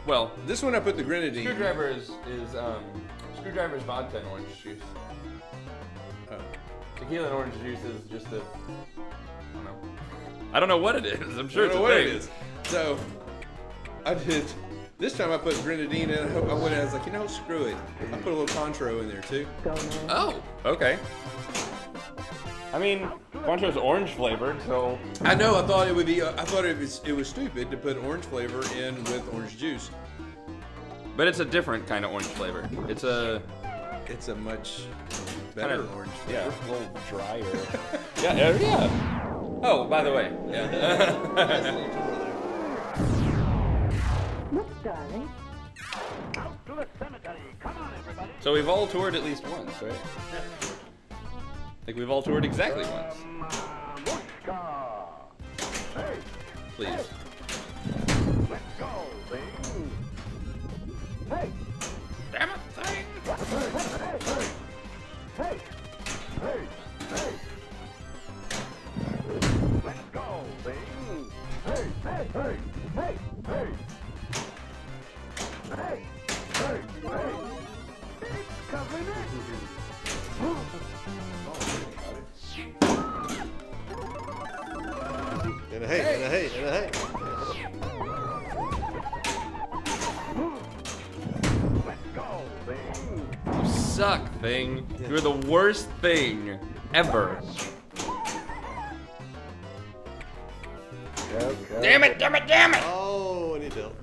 Well, This one I put the grenadine. screwdriver's vodka and orange juice. Oh. Tequila and orange juice is just I don't know what it is. I'm sure I it's don't a know what thing. it is. So I did. This time I put grenadine in. I went and I was like, screw it. I put a little Contro in there too. Go, man. Oh, okay. I mean, Contre's orange flavored, so. I know. I thought it would be. I thought it was stupid to put orange flavor in with orange juice. But it's a different kind of orange flavor. It's a much better kinda, orange yeah, flavor. a little drier. yeah. Oh, by the way. Yeah. Look, darling. Out to the cemetery. Come on, everybody. So we've all toured at least once, right? I think we've all toured exactly once. Mushka. Hey, Please. let's go, thing. Hey, Damn it, thing! hey, hey, hey. Let's go, thing. Hey, hey, hey, hey, hey. Hey, hey, hey. It's coming in. And a hey, and a hey, and a hey. Let's go, thing. You suck, thing. You're the worst thing ever. Damn it, damn it, damn it! Oh, and he dealt.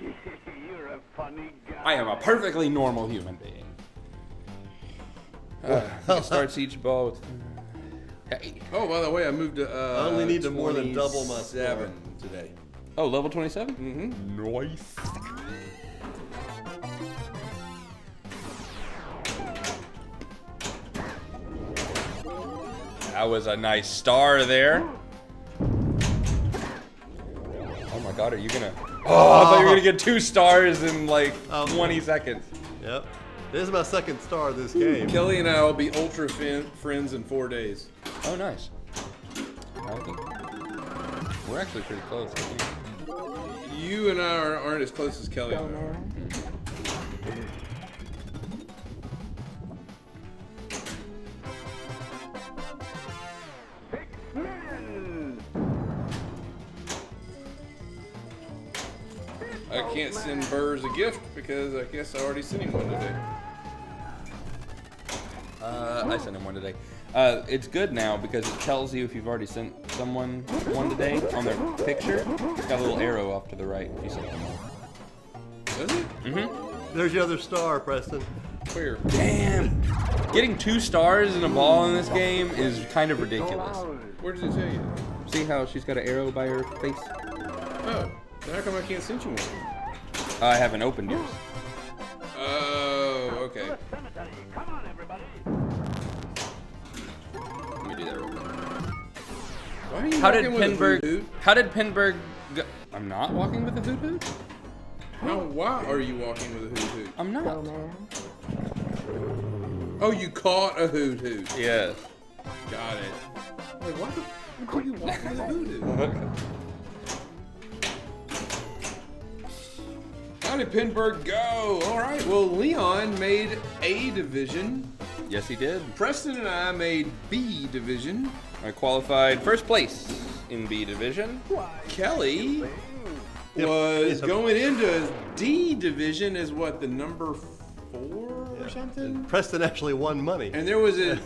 You're a funny guy. I am a perfectly normal human being. It starts each ball with. Hey. Oh, by the way, I moved to. I only need to more than double my 27 score. today. Oh, level 27? Mm-hmm. Nice. That was a nice star there. Oh my god, are you gonna... Oh, I thought you were gonna get 2 stars in like 20 seconds. Yep. This is my second star of this game. Kelly and I will be ultra friends in 4 days. Oh, nice. I think we're actually pretty close. I think. You and I aren't as close as Kelly Go, and I are. man. I can't send Burrs a gift because I guess I already sent him one today. I sent him one today. It's good now because it tells you if you've already sent someone one today on their picture. It's got a little arrow off to the right if you sent them one. Does it? Mm-hmm. There's your other star, Preston. Where? Damn! Getting 2 stars in a ball in this game is kind of ridiculous. Where does it tell you? See how she's got an arrow by her face? Oh, then how come I can't send you one? I haven't opened yours. Oh, okay. Cemetery. Come on, everybody. Let me do that real quick. Why are you How did walking with a Pinberg? hoot? How did Pinberg? Go? I'm not walking with a hoot hoot. Now, why are you walking with a hoot hoot? I'm not. Go, man. Oh, you caught a hoot hoot. Yes. Got it. Wait, why are you walking with a hoot hoot? How did Pinberg go? All right. Well, Leon made A division. Yes, he did. Preston and I made B division. I qualified first place in B division. Kelly Yep. was Yep. going into D division as what, the number 4 or something? Preston actually won money. And there was a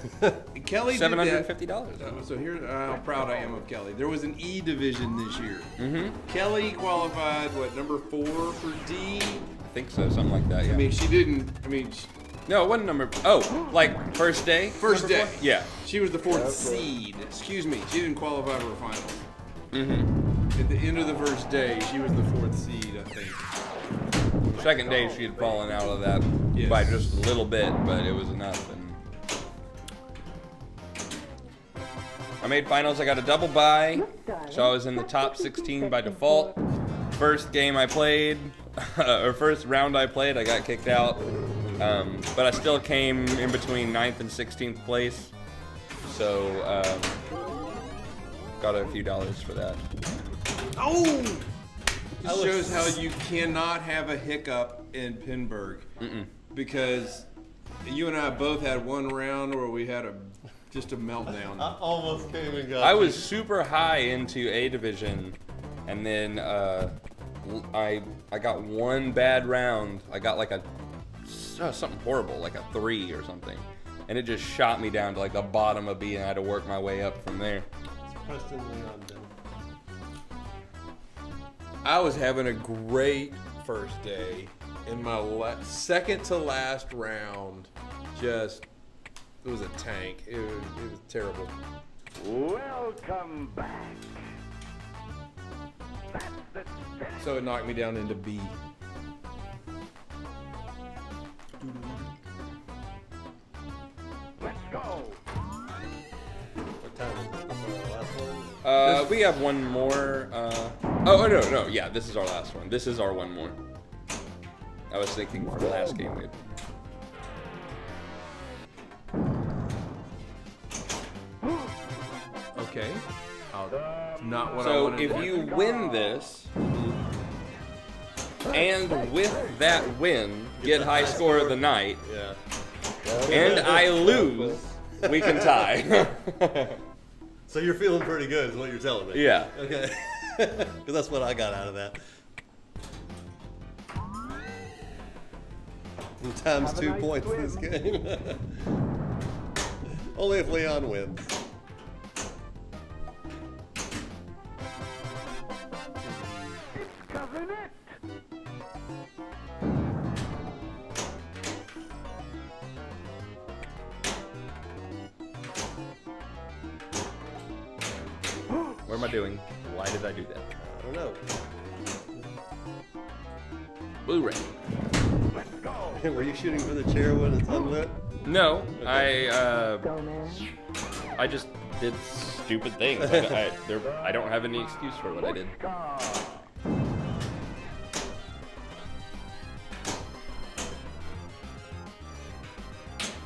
Kelly did that. $750. So here's how proud I am of Kelly. There was an E division this year. Mm-hmm. Kelly qualified what, number 4 for D? I think so, something like that. Yeah. I mean, she didn't. I mean, no, it wasn't number. Oh, like first day. first number day. 4? Yeah. She was the 4th seed. Excuse me. She didn't qualify for a final. Mm-hmm. At the end of the first day, she was the 4th seed, I think. Second day, she had fallen out of that Yes. by just a little bit, but it was enough. And I made finals. I got a double bye, so I was in the top 16 by default. First game I played, or first round I played, I got kicked out. But I still came in between 9th and 16th place, so got a few dollars for that. Oh! This shows how you cannot have a hiccup in Pinberg. Mm-mm. Because you and I both had one round where we had a just a meltdown. I almost came and got I you. was super high into A division, and then I got one bad round. I got like something horrible, like a 3 or something, and it just shot me down to like the bottom of B, and I had to work my way up from there. Preston Leon did. I was having a great first day. In my second to last round, it was a tank. It was terrible. Welcome back. That's the spirit. So it knocked me down into B. Let's go. What time is it? This is our last one? We have one more. Oh no, yeah, this is our last one. This is our one more. I was thinking for the last game we had. Okay. Not what I So wanted. if you win this, and with that win, get high score of the night, Yeah. and I lose, we can tie. So you're feeling pretty good, is what you're telling me. Yeah. Okay. Because that's what I got out of that. Times 2 points this game. Only if Leon wins. Covering it. What am I doing? Why did I do that? I don't know. Blu-ray. Let's go. Were you shooting for the chair when it's unlit? No, Go, man. I just did stupid things. I don't have any excuse for what I did.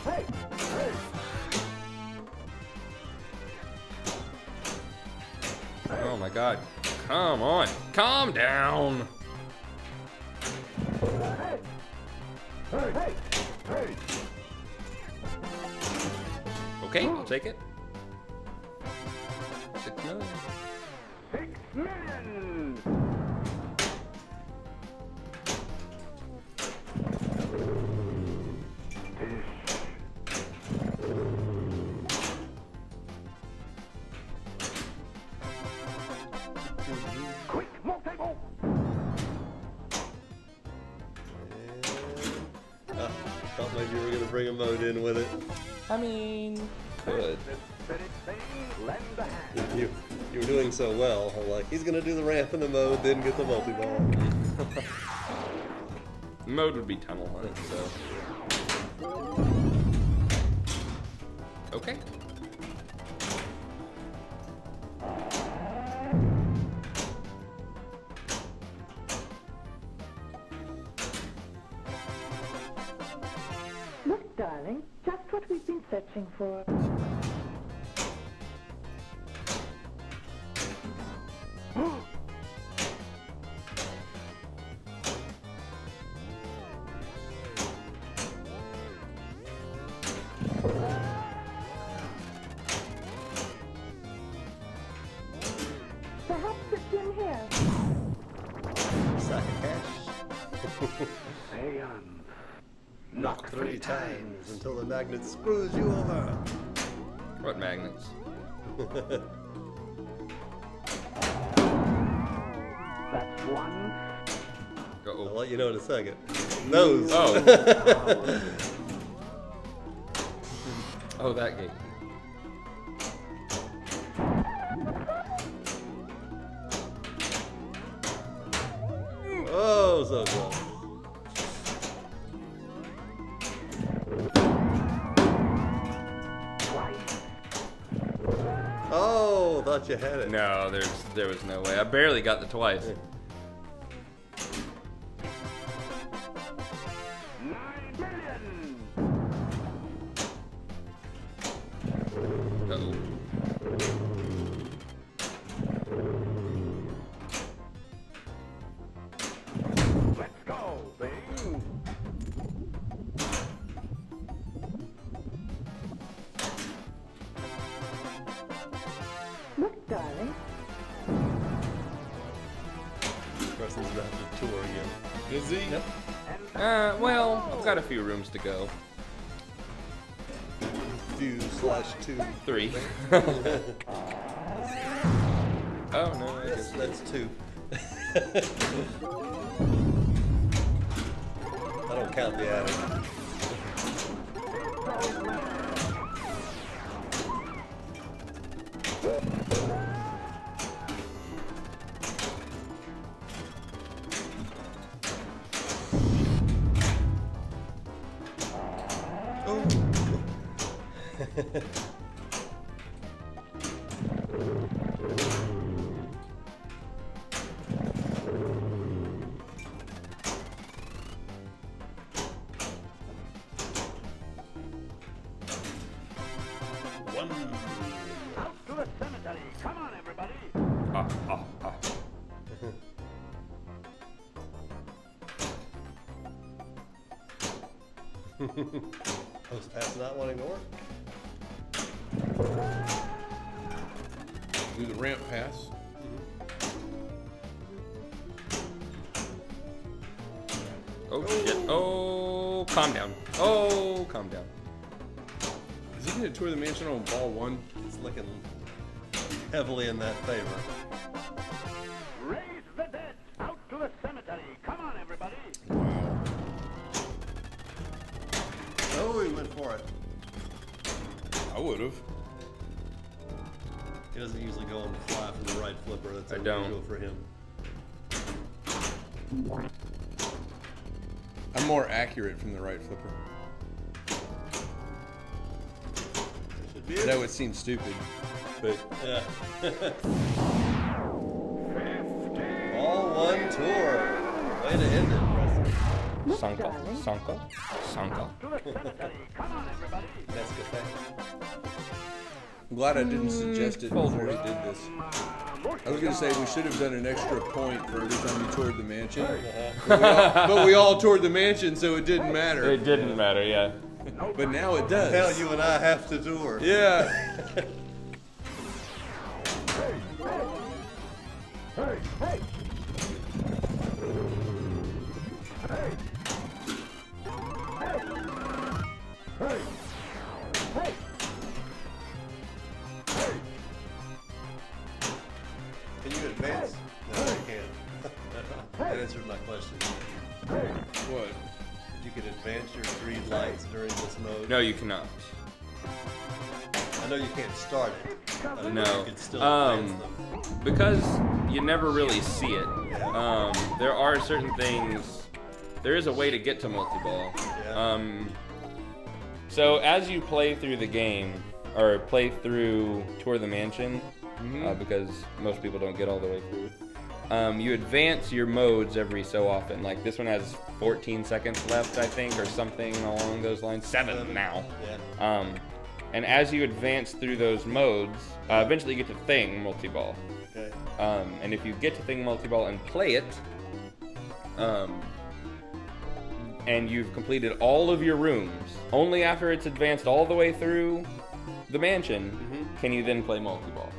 Hey, hey. Oh my god. Come on. Calm down. Hey, hey, hey. Okay, I'll take it. 6 million. 6 million. Quick, more table. Thought maybe you were going to bring a mode in with it. I mean, could. Spirit thing, lend a hand. You were doing so well. I'm like, he's going to do the ramp in the mode, then get the multi-ball. Mode would be tunnel hunt, so. Okay. Look, darling, just what we've been searching for. Perhaps it's in here. Sack of cash. Knock 3 times until the magnet screws you over. What magnets? That's one. Uh-oh. I'll let you know in a second. Those. Oh. Oh, that game. Oh, so close. Oh, thought you had it. No, there was no way. I barely got the twice. 9 million. Uh-oh. Let's go, Bing. Is he? Yep. Well, I've got a few rooms to go. Few/2. 3. Oh no, I guess. That's 2. I don't count the attic. Out to the cemetery. Come on, everybody. Post pass not wanting to work. Do the ramp pass. Oh shit. Oh, calm down. Oh, calm down. Is he gonna tour the mansion on ball 1? It's looking heavily in that favor. Raise the dead. Out to the cemetery. Come on, everybody. Oh, he went for it. I would have. He doesn't usually go on the fly from the right flipper. That's I unusual don't. for him. I'm more accurate from the right flipper. Should be I it. know it seems stupid, but Yeah. All one tour. Way to end it, Preston. Sanka, Sanka, Sanka. To the cemetery. Come on, everybody. Nescafe. I'm glad I didn't suggest it before he did this. I was gonna say we should have done an extra point for every time you toured the mansion, but we all toured the mansion, so it didn't matter. It didn't matter, yeah. But now it does. Now you and I have to tour. Yeah. Can you advance? No, I can't. That answered my question. What? You can advance your green lights during this mode. No, you cannot. I know you can't start it. I don't know if No. you can still advance them. Because you never really see it. There are certain things. There is a way to get to multi-ball. Yeah. So as you play through the game, or play through Tour the Mansion, because most people don't get all the way through, you advance your modes every so often. Like this one has 14 seconds left, I think, or something along those lines. 7 now. Yeah. And as you advance through those modes, eventually you get to Thing multi-ball. Okay. And if you get to Thing multi-ball and play it, and you've completed all of your rooms, only after it's advanced all the way through the mansion can you then play multi-ball.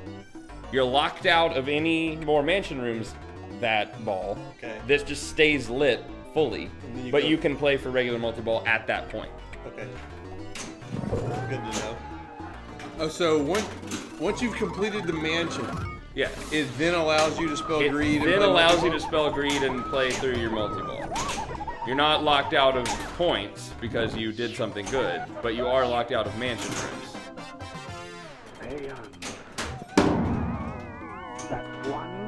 You're locked out of any more mansion rooms that ball. Okay. This just stays lit fully, And then you but go- you can play for regular multi-ball at that point. Okay. Good to know. Oh, so once you've completed the mansion, Yes. it then allows you to spell It greed. then and play allows you multi-ball? to spell greed and play through your multi-ball. You're not locked out of points because you did something good, but you are locked out of mansion rooms. That's one.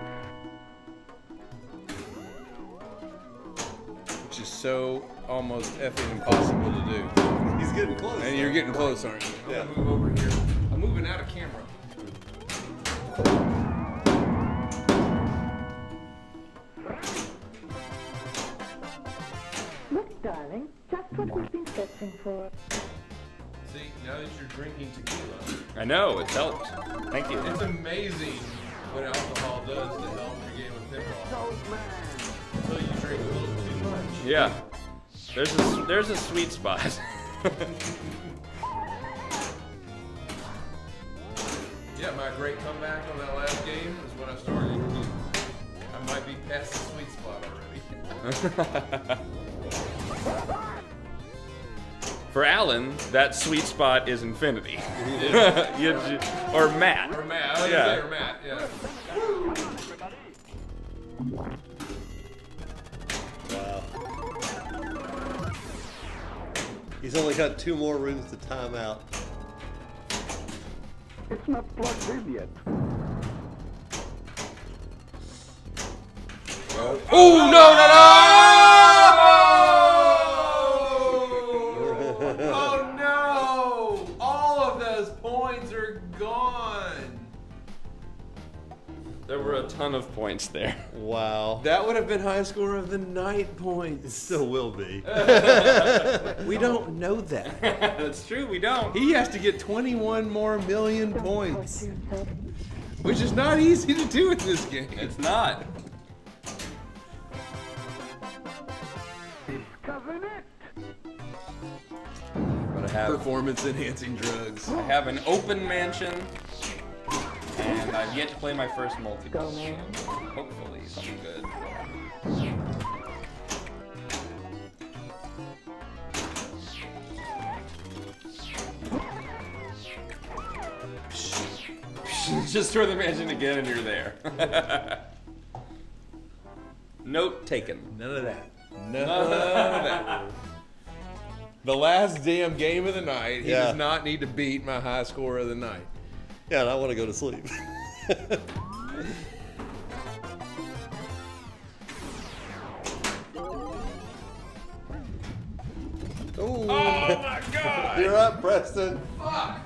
Which is so almost effing impossible to do. He's getting close. And you're getting close, aren't you? Yeah. I'm gonna move over here. I'm moving out of camera. Look, darling, just what we've been searching for. See, now that you're drinking tequila, I know, it's helped. Thank you. it's amazing what alcohol does to help your game of pinball. Until you drink a little too much. Yeah. There's a sweet spot. Yeah, my great comeback on that last game is when I started. I might be past the sweet spot already. For Alan, that sweet spot is infinity. Or Matt. Or Matt. I was Yeah. gonna say, or Matt. Yeah. Wow. He's only got 2 more rooms to time out. It's not plugged in yet. Oh no! Oh no! All of those points are gone. There were a ton of points there. Wow. That would have been high score of the night It points. still will be. We don't know that. That's true, we don't. He has to get 21 more million Don't points, torture yourself. which is not easy to do in this game. It's not. Discovering it. But I have, Performance enhancing drugs. I have an open mansion, and I've yet to play my first multi. Go, man. Hopefully, something good. Just throw the mansion again, and you're there. Note taken. None of that. None of that. The last damn game of the night. He Yeah. does not need to beat my high score of the night. Yeah, and I want to go to sleep. Ooh. Oh my god! You're up, Preston. Fuck!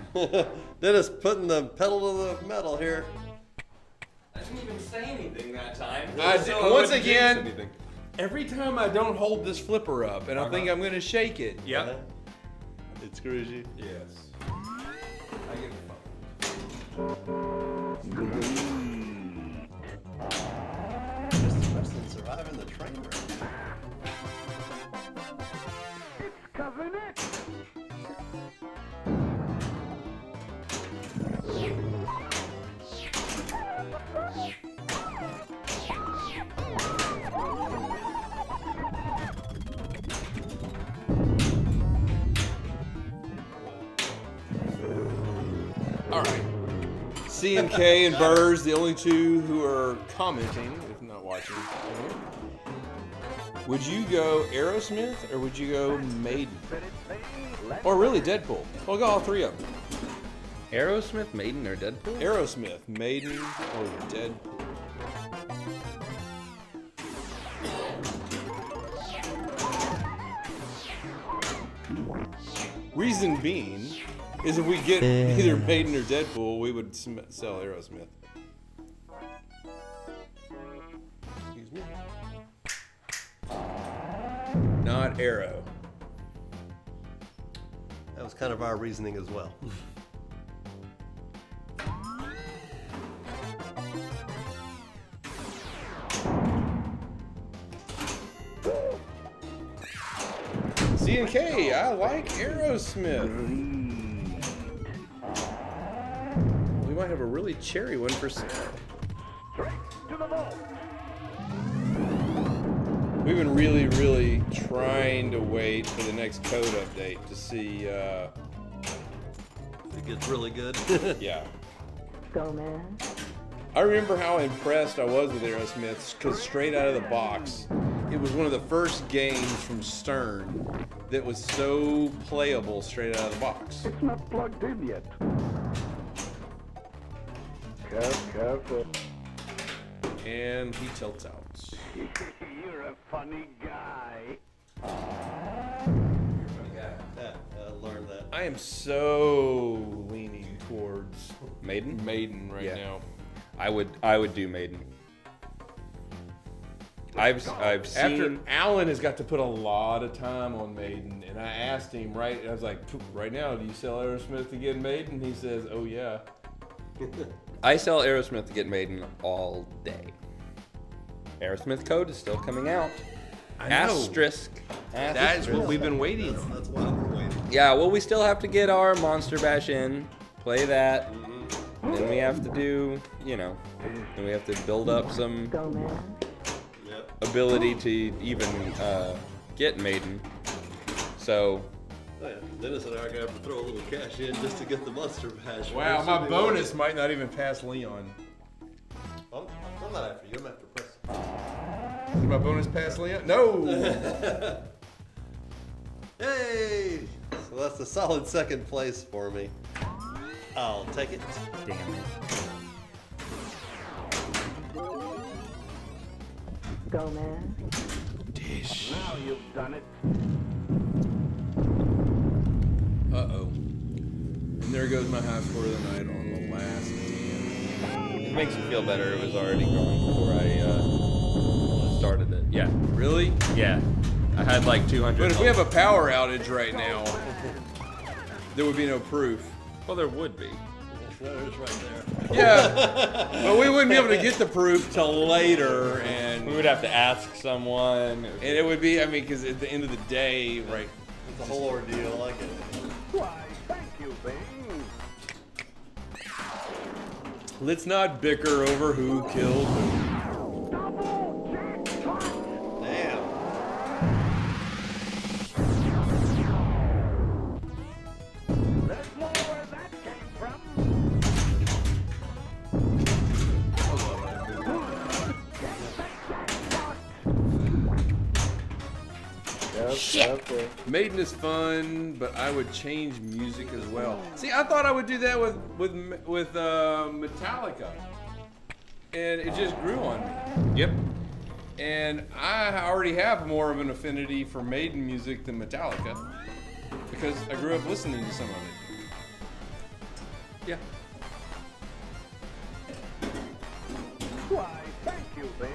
Dennis putting the pedal to the metal here. I didn't even say anything that time. Once again, every time I don't hold this flipper up and I think I'm going to shake it. Yep. It screws you. Yes. I get Preston surviving the train wreck. Discovering it. All right. C and K and Burrs, the only two who are commenting, if not watching. Would you go Aerosmith or would you go Maiden? Or really Deadpool? We'll go all three of them. Aerosmith, Maiden, or Deadpool? Aerosmith, Maiden, or Deadpool? Reason being is if we get either Maiden or Deadpool, we would sell Aerosmith. Excuse me. Not Arrow. That was kind of our reasoning as well. C&K, I like Aerosmith. We might have a really cherry one for sale. Straight to the ball. We've been really, really trying to wait for the next code update to see, It gets really good. yeah. Go, man. I remember how impressed I was with Aerosmith because straight out of the box, it was one of the first games from Stern that was so playable straight out of the box. It's not plugged in yet. Careful. And he tilts out. You're a funny guy. Yeah, I learned that. I am so leaning towards Maiden? Maiden right Yeah. now. I would do Maiden. I've After seen. Alan has got to put a lot of time on Maiden, and I asked him I was like, right now, do you sell Aerosmith to get Maiden? He says, oh yeah. I sell Aerosmith to get Maiden all day. Aerosmith code is still coming out. I know. Asterisk. That is what we've been waiting. That's why we're waiting. Yeah, well, we still have to get our Monster Bash in, play that. Then we have to do, then we have to build up some. Go, man. Yep. ability to even get Maiden. So, Oh, yeah. Dennis and I are going to have to throw a little cash in just to get the monster bash. Wow, my bonus might not even pass Leon. I'm not after you. I'm after Preston. Did my bonus pass Leon? No! Yay! So that's a solid second place for me. I'll take it. Damn it. Go, man. Now you've done it. Uh-oh. And there goes my high score of the night on the last damn. it makes you feel better. It was already going before I started it. Yeah. Really? Yeah. I had like 200. But if we have a power outage right now, there would be no proof. Well, there would be. There's right there. Yeah, but we wouldn't be able to get the proof till later, and We would have to ask someone. it would be, I mean, because at the end of the day, right? It's a whole ordeal. I get it. Why, thank you, Bing. Let's not bicker over who killed who. Double jackpot. Damn. There's more where that came from. Maiden is fun, but I would change music as well. See, I thought I would do that with Metallica, and it just grew on me. Yep. And I already have more of an affinity for Maiden music than Metallica because I grew up listening to some of it. Yeah. Why, thank you, Bing.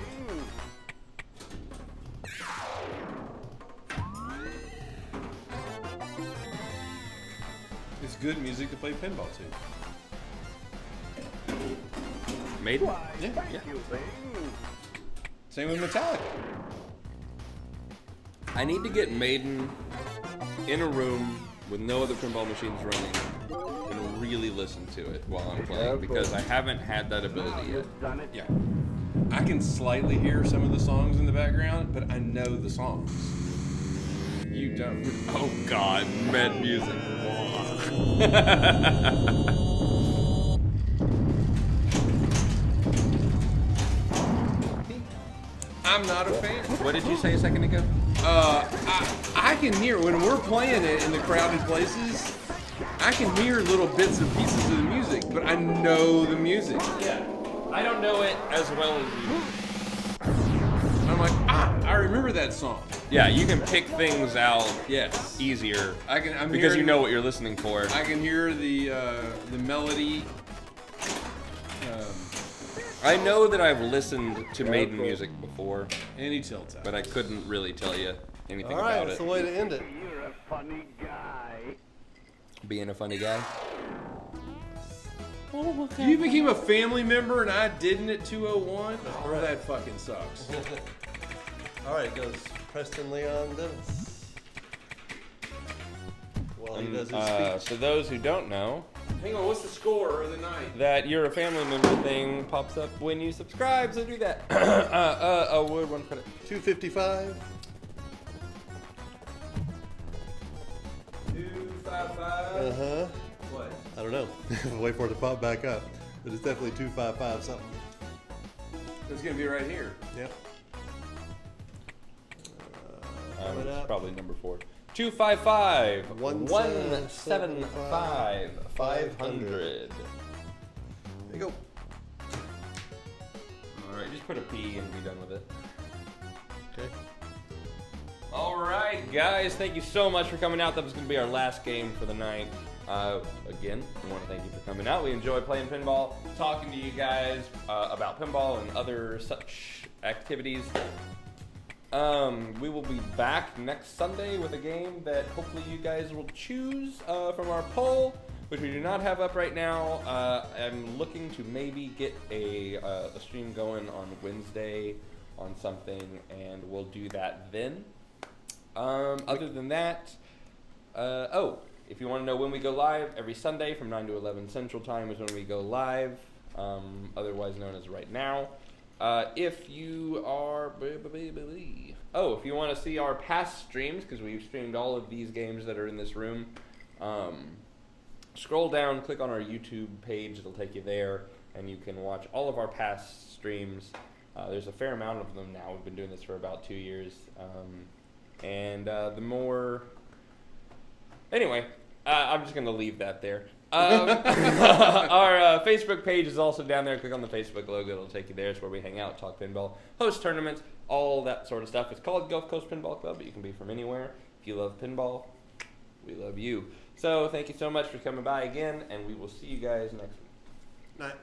It's good music to play pinball to. Maiden? Why, Yeah, thank yeah. you, Bing. Same with Metallica. I need to get Maiden in a room with no other pinball machines running and really listen to it while I'm playing because I haven't had that ability Now yet. you've done it. Yeah. I can slightly hear some of the songs in the background, but I know the songs. You don't. Oh God, med music. I'm not a fan. What did you say a second ago? I can hear when we're playing it in the crowded places. I can hear little bits and pieces of the music, but I know the music. Yeah, I don't know it as well as you. I'm like, I remember that song. Yeah, you can pick things out Yes, easier I'm because hearing- you know what you're listening for. I can hear the melody. I know that I've listened to Maiden music before, Any tilt out. but I couldn't really tell you anything All right, about that's it. the way to end it. You're a funny guy. Being a funny guy. You became a family member and I didn't at 201? Oh, that fucking sucks. All right, goes Preston, Leon, Dennis. While he does his speech. For those who don't know, Hang on, what's the score of the night? that you're a family member thing pops up when you subscribe, so do that. Wood, one credit. 255. 255. Uh-huh. What? I don't know. Wait for it to pop back up. But it's definitely 255 something. It's gonna be right here. Yep. It's up. probably number 4. 255 175 500. There you go. Alright, just put a P and be done with it. Okay. Alright, guys, thank you so much for coming out. That was going to be our last game for the night. Again, we want to thank you for coming out. We enjoy playing pinball, talking to you guys about pinball and other such activities. We will be back next Sunday with a game that hopefully you guys will choose from our poll, which we do not have up right now. I'm looking to maybe get a stream going on Wednesday on something, and we'll do that then. Other than that, if you want to know when we go live, every Sunday from 9 to 11 Central Time is when we go live, otherwise known as right now. if you are, if you want to see our past streams, because we've streamed all of these games that are in this room, scroll down, click on our YouTube page, it'll take you there, and you can watch all of our past streams. There's a fair amount of them now. We've been doing this for about 2 years. Anyway, I'm just going to leave that there. Our Facebook page is also down there. Click on the Facebook logo. It'll take you there. It's where we hang out, talk pinball, host tournaments, all that sort of stuff. It's called Gulf Coast Pinball Club, but you can be from anywhere. If you love pinball, we love you. So thank you so much for coming by again, and we will see you guys next week. Night.